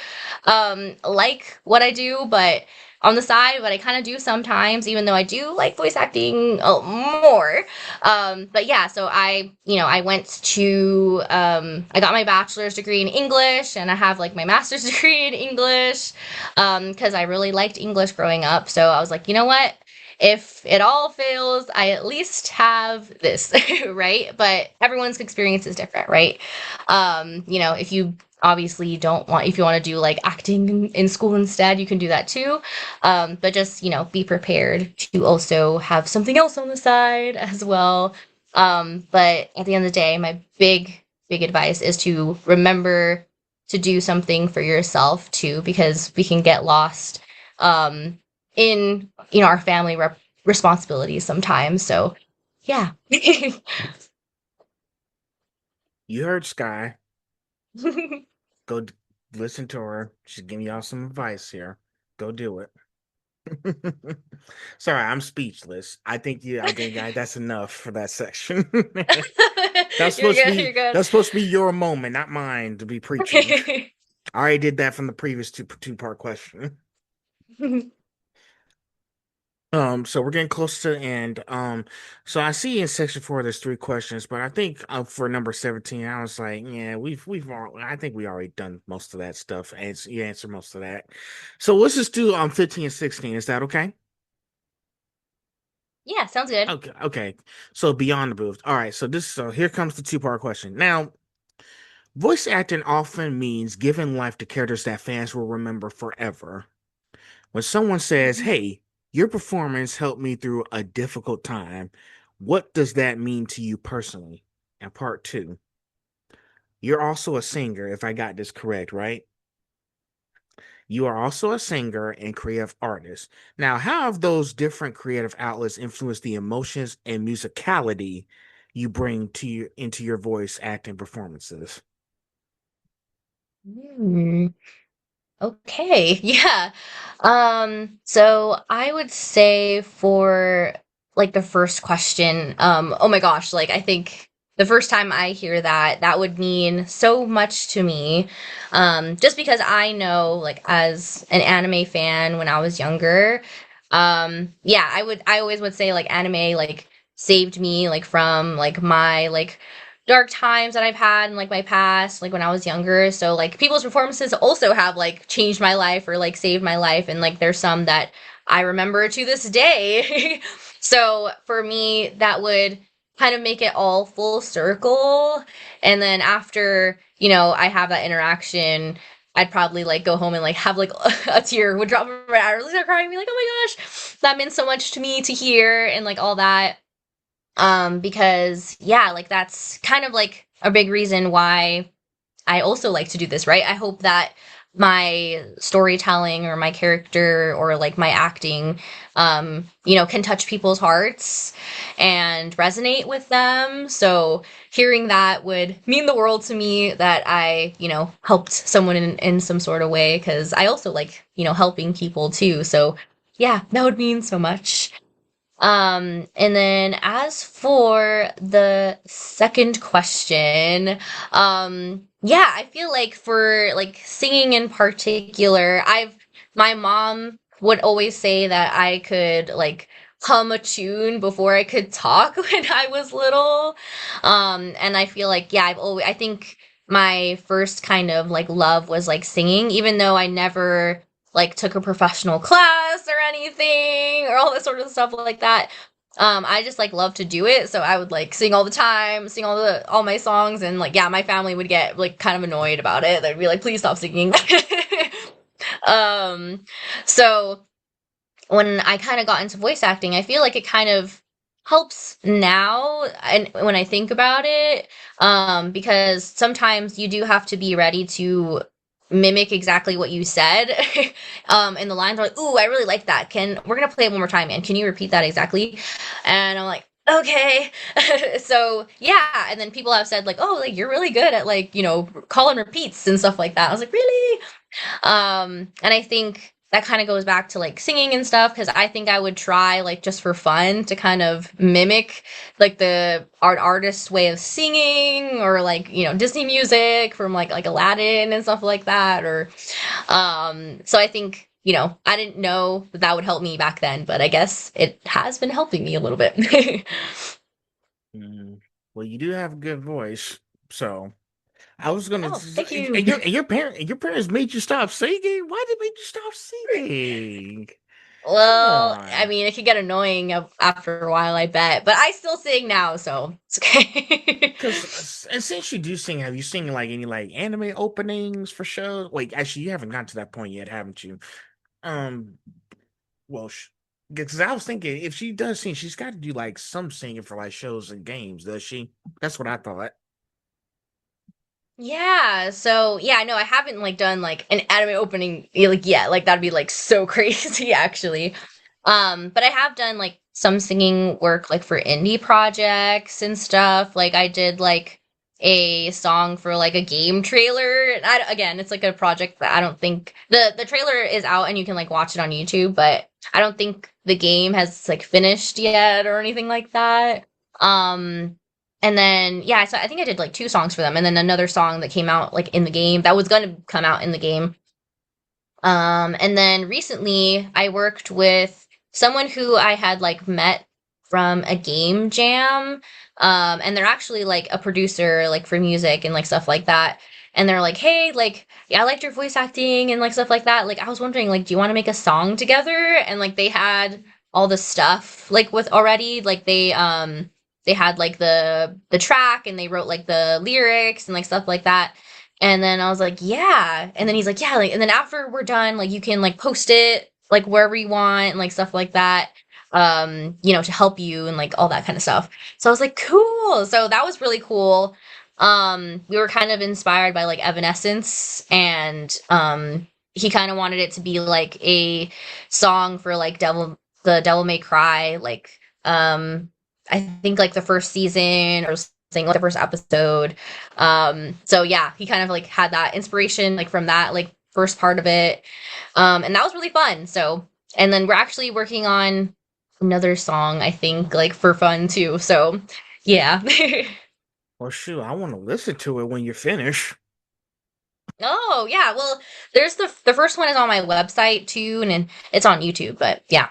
like what I do, but on the side, but I kind of do sometimes, even though I do like voice acting more. But yeah, so I went to I got my bachelor's degree in English, and I have like my master's degree in English because I really liked English growing up. So I was like, you know what? If it all fails, I at least have this, right? But everyone's experience is different, right? If you obviously don't want, if you want to do like acting in school instead, you can do that too. But just, be prepared to also have something else on the side as well. But at the end of the day, my big advice is to remember to do something for yourself too, because we can get lost. In our family responsibilities sometimes. So yeah. You heard Sky. Go listen to her. She's giving y'all some advice here. Go do it. Sorry, I'm speechless. That's enough for that section. That's You're supposed to good, be you're good. that's supposed to be your moment, not mine to be preaching. I already did that from the previous two-part question. So we're getting close to the end. So I see in section 4 there's 3 questions, but I think for number 17, I was like, yeah, I think we already done most of that stuff. And you answered most of that. So let's just do 15 and 16. Is that okay? Yeah, sounds good. Okay. So beyond the booth. All right. So here comes the 2-part question. Now, voice acting often means giving life to characters that fans will remember forever. When someone says, Mhm. "Hey, your performance helped me through a difficult time," what does that mean to you personally? And part 2, you're also a singer, if I got this correct, right? You are also a singer and creative artist. Now, how have those different creative outlets influenced the emotions and musicality you bring into your voice acting performances? Mm. Okay, yeah. So I would say for like the first question, oh my gosh, like I think the first time I hear that, that would mean so much to me. Just because I know, like as an anime fan when I was younger, yeah, I always would say like anime like saved me like from like my like dark times that I've had in like my past, like when I was younger. So like people's performances also have like changed my life or like saved my life, and like there's some that I remember to this day. So for me, that would kind of make it all full circle. And then after, I have that interaction, I'd probably like go home and like have like a tear would drop in my eye, or really start crying, and be like, oh my gosh, that meant so much to me to hear, and like all that. Because yeah, like that's kind of like a big reason why I also like to do this, right? I hope that my storytelling or my character or like my acting, can touch people's hearts and resonate with them. So hearing that would mean the world to me, that I, helped someone in some sort of way, because I also like, helping people too. So yeah, that would mean so much. And then as for the second question, yeah, I feel like for like singing in particular, my mom would always say that I could like hum a tune before I could talk when I was little. And I feel like, yeah, I think my first kind of like love was like singing, even though I never like took a professional class or anything or all that sort of stuff like that. I just like love to do it, so I would like sing all the time, sing all my songs, and like yeah, my family would get like kind of annoyed about it. They'd be like, "Please stop singing." um, so when I kind of got into voice acting, I feel like it kind of helps now, and when I think about it, because sometimes you do have to be ready to mimic exactly what you said. And the lines are like, "Ooh, I really like that. We're gonna play it one more time, man. Can you repeat that exactly?" And I'm like, okay. So yeah, and then people have said like, "Oh, like you're really good at like call and repeats and stuff like that." I was like, really? And I think that kind of goes back to like singing and stuff, because I think I would try like just for fun to kind of mimic like the artist's way of singing, or like Disney music from like Aladdin and stuff like that. Or so I think I didn't know that would help me back then, but I guess it has been helping me a little bit. Mm, well, you do have a good voice, so I was gonna. Oh, thank you. And your parents made you stop singing. Why did they make you stop singing? Come Well, I on. mean, it could get annoying after a while, I bet. But I still sing now, so it's okay. Because and since you do sing, have you seen like any like anime openings for shows? Wait, actually, you haven't gotten to that point yet, haven't you? Um, well, because I was thinking if she does sing, she's got to do like some singing for like shows and games, does she? That's what I thought. Yeah, so yeah, no, I haven't like done like an anime opening like yet. Like that'd be like so crazy actually. But I have done like some singing work like for indie projects and stuff. Like I did like a song for like a game trailer. And again, it's like a project that I don't think the trailer is out and you can like watch it on YouTube, but I don't think the game has like finished yet or anything like that. Um and then yeah, so I think I did like two songs for them, and then another song that came out like in the game that was going to come out in the game. And then recently I worked with someone who I had like met from a game jam. And they're actually like a producer like for music and like stuff like that. And they're like, "Hey, like, yeah, I liked your voice acting and like stuff like that. Like, I was wondering, like, do you want to make a song together?" And like they had all the stuff like with already, like they had like the track, and they wrote like the lyrics and like stuff like that. And then I was like, yeah. And then he's like, yeah, like, and then after we're done, like, you can like post it like wherever you want and like stuff like that, to help you and like all that kind of stuff. So I was like, cool. So that was really cool. We were kind of inspired by like Evanescence, and he kind of wanted it to be like a song for like the Devil May Cry, like, I think like the first season or something, like the first episode. So yeah, he kind of like had that inspiration like from that like first part of it. And that was really fun. So, and then we're actually working on another song, I think, like for fun too. So, yeah. Well, shoot, I want to listen to it when you finish. Oh, yeah. Well, there's the first one is on my website too, and then it's on YouTube, but yeah.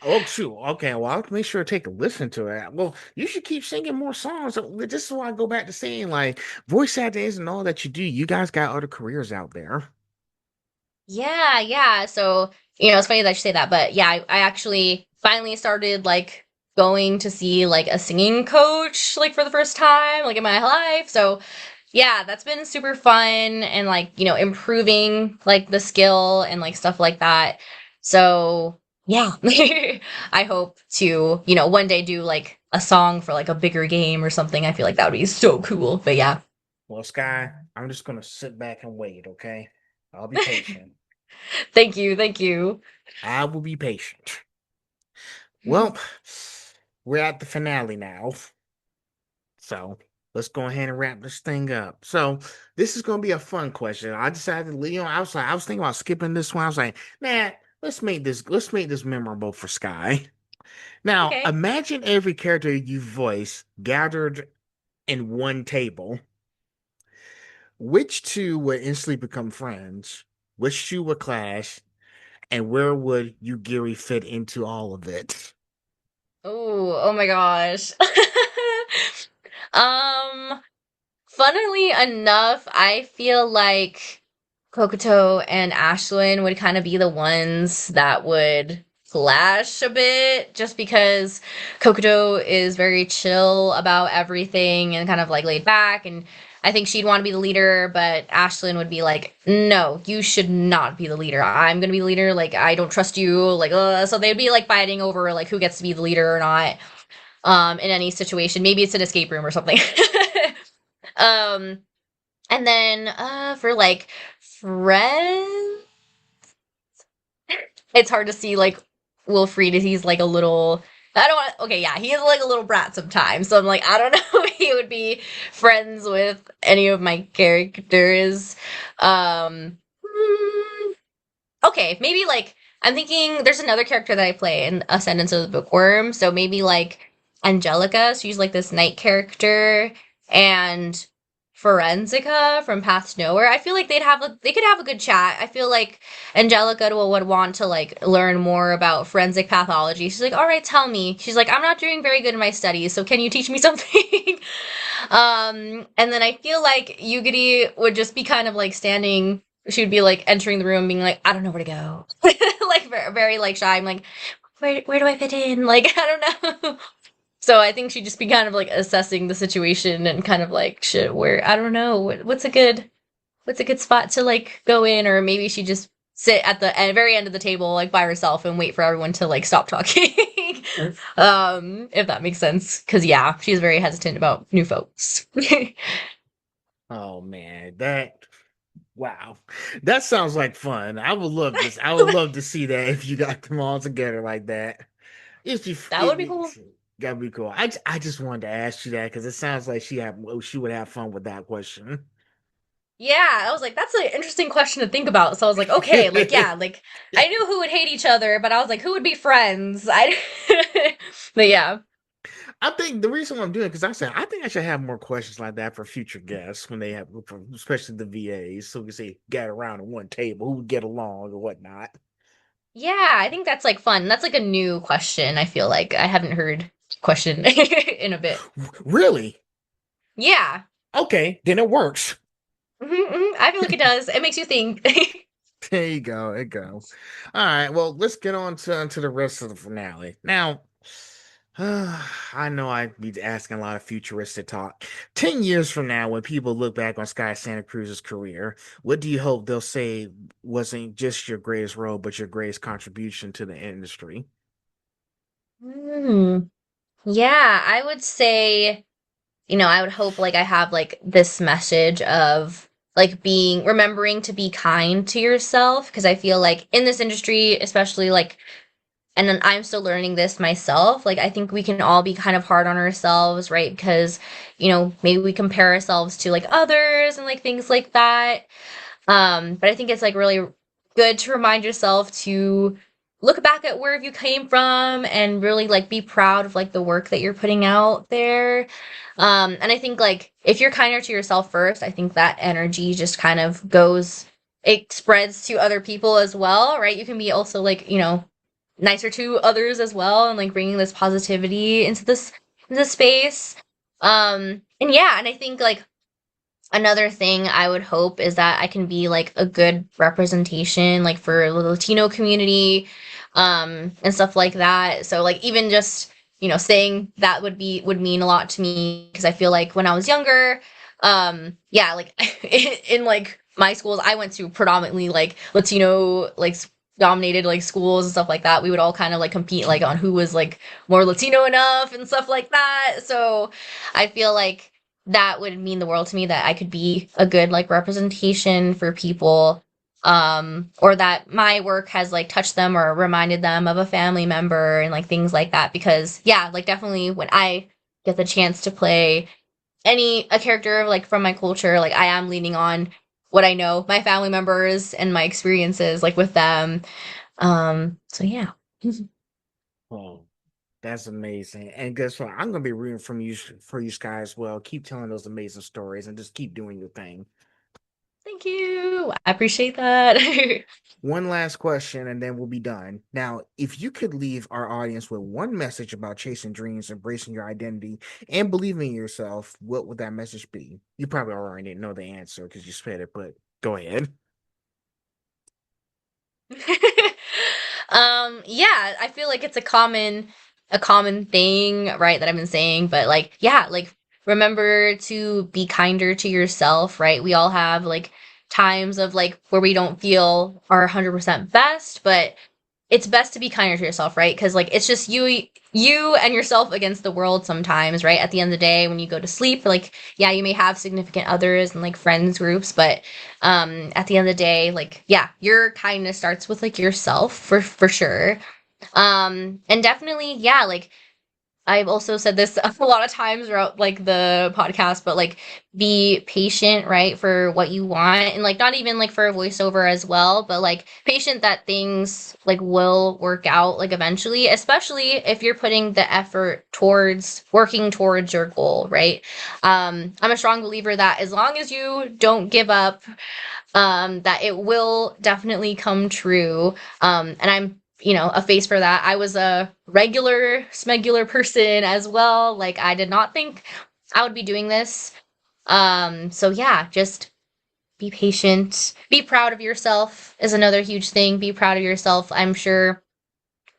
Oh, shoot. Okay, well, I'll make sure to take a listen to it. Well, you should keep singing more songs. Just so I go back to saying, like, voice acting isn't all that you do. You guys got other careers out there. Yeah, yeah. So, it's funny that you say that, but yeah, I actually finally started like going to see like a singing coach like for the first time like in my life. So, yeah, that's been super fun and like, improving like the skill and like stuff like that. So, yeah. I hope to, one day do like a song for like a bigger game or something. I feel like that would be so cool. But yeah. Well, Sky, I'm just going to sit back and wait, okay? I'll be patient. Thank you. Thank you. I will be patient. Well, we're at the finale now. So let's go ahead and wrap this thing up. So this is gonna be a fun question. I decided, I was thinking about skipping this one. I was like, nah, let's make this memorable for Sky. Now, Okay. imagine every character you voice gathered in one table. Which two would instantly become friends? Which two would clash? And where would Yugiri fit into all of it? Oh my gosh. Um, Funnily enough, I feel like Kokutō and Ashlyn would kind of be the ones that would clash a bit, just because Kokutō is very chill about everything and kind of like laid back, and I think she'd want to be the leader, but Ashlyn would be like, "No, you should not be the leader. I'm gonna be the leader. Like, I don't trust you." Like, so they'd be like fighting over like who gets to be the leader or not. In any situation, maybe it's an escape room or something. um, and then for like friends, it's hard to see like Wilfried. He's like a little. I don't want. Okay, yeah, he is like a little brat sometimes. So I'm like, I don't know if he would be friends with any of my characters. Okay, maybe like I'm thinking there's another character that I play in Ascendance of the Bookworm, so maybe like Angelica, she's like this knight character, and Forensica from Paths Nowhere. I feel like they could have a good chat. I feel like Angelica would want to like learn more about forensic pathology. She's like, "All right, tell me." She's like, "I'm not doing very good in my studies, so can you teach me something?" And then I feel like Yugiri would just be kind of like standing. She would be like entering the room, being like, "I don't know where to go," like very, very like shy. I'm like, where do I fit in? Like, I don't know. So I think she'd just be kind of like assessing the situation and kind of like, shit, where I don't know what's a good spot to like go in, or maybe she just sit at the very end of the table like by herself and wait for everyone to like stop talking. If that makes sense, because yeah, she's very hesitant about new folks. Oh man, wow, that sounds like fun. I would love this. I would love to see that if you got them all together like that. That would be cool. That'd be cool. I just wanted to ask you that because it sounds like she would have fun with that question. Yeah, I was like, that's an interesting question to think about. So I was like, okay, like yeah, like I knew who would hate each other, but I was like, who would be friends? But yeah. I think the reason why I'm doing it because I think I should have more questions like that for future guests when they have, especially the VAs, so we can say get around at one table, who would get along or whatnot. Yeah, I think that's like fun. That's like a new question. I feel like I haven't heard question in a bit. Really? Yeah. Okay, then it works. I feel like it does. It makes you think. There you go. It goes. All right. Well, let's get on to the rest of the finale. Now, I know I'd be asking a lot of futuristic talk. 10 years from now, when people look back on Sky Santacruz's career, what do you hope they'll say wasn't just your greatest role, but your greatest contribution to the industry? Hmm. Yeah, I would say, I would hope like I have like this message of like remembering to be kind to yourself, because I feel like in this industry, especially like, and then I'm still learning this myself, like I think we can all be kind of hard on ourselves, right? Because, maybe we compare ourselves to like others and like things like that. But I think it's like really good to remind yourself to look back at where you came from and really like be proud of like the work that you're putting out there. And I think like if you're kinder to yourself first, I think that energy just kind of goes, it spreads to other people as well, right? You can be also like, nicer to others as well and like bringing this positivity into this space. And yeah, and I think like another thing I would hope is that I can be like a good representation like for the Latino community and stuff like that. So like even just, saying that would mean a lot to me because I feel like when I was younger, yeah, like in like my schools I went to predominantly like Latino like dominated like schools and stuff like that. We would all kind of like compete like on who was like more Latino enough and stuff like that. So I feel like that would mean the world to me that I could be a good like representation for people, or that my work has like touched them or reminded them of a family member and like things like that. Because yeah, like definitely when I get the chance to play a character like from my culture, like I am leaning on what I know, my family members and my experiences like with them. So yeah. Oh, that's amazing. And guess what? I'm gonna be rooting for you guys as well. Keep telling those amazing stories and just keep doing your thing. Thank you. I appreciate that. One last question and then we'll be done. Now, if you could leave our audience with one message about chasing dreams, embracing your identity, and believing in yourself, what would that message be? You probably already know the answer because you said it, but go ahead. Yeah, I feel like it's a common thing, right, that I've been saying, but like, yeah, like remember to be kinder to yourself, right? We all have like times of like where we don't feel our 100% best, but it's best to be kinder to yourself, right? Because like it's just you and yourself against the world sometimes, right? At the end of the day, when you go to sleep, like yeah, you may have significant others and like friends groups, but at the end of the day, like yeah, your kindness starts with like yourself for sure. And definitely, yeah, like I've also said this a lot of times throughout like the podcast, but like be patient, right, for what you want. And like not even like for a voiceover as well, but like patient that things like will work out like eventually, especially if you're putting the effort towards working towards your goal, right? I'm a strong believer that as long as you don't give up, that it will definitely come true. And I'm, a face for that. I was a regular, smegular person as well. Like, I did not think I would be doing this. So yeah, just be patient. Be proud of yourself is another huge thing. Be proud of yourself. I'm sure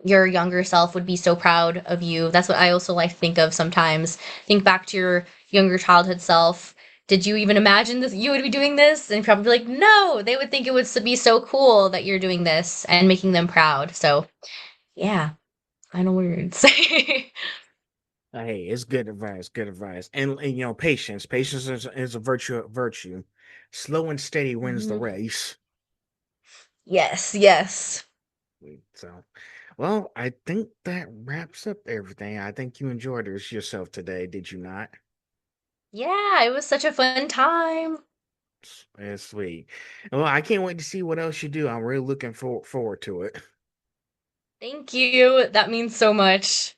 your younger self would be so proud of you. That's what I also like to think of sometimes. Think back to your younger childhood self. Did you even imagine that you would be doing this? And probably like, no, they would think it would be so cool that you're doing this and making them proud. So, yeah, final words. Hey, it's good advice, good advice. And patience. Patience is a virtue. Slow and steady wins the Mhm. race. Yes, yes. So, well, I think that wraps up everything. I think you enjoyed yourself today, did you not? Yeah, it was such a fun time. It's sweet. Well, I can't wait to see what else you do. I'm really looking forward to it. Thank you. That means so much.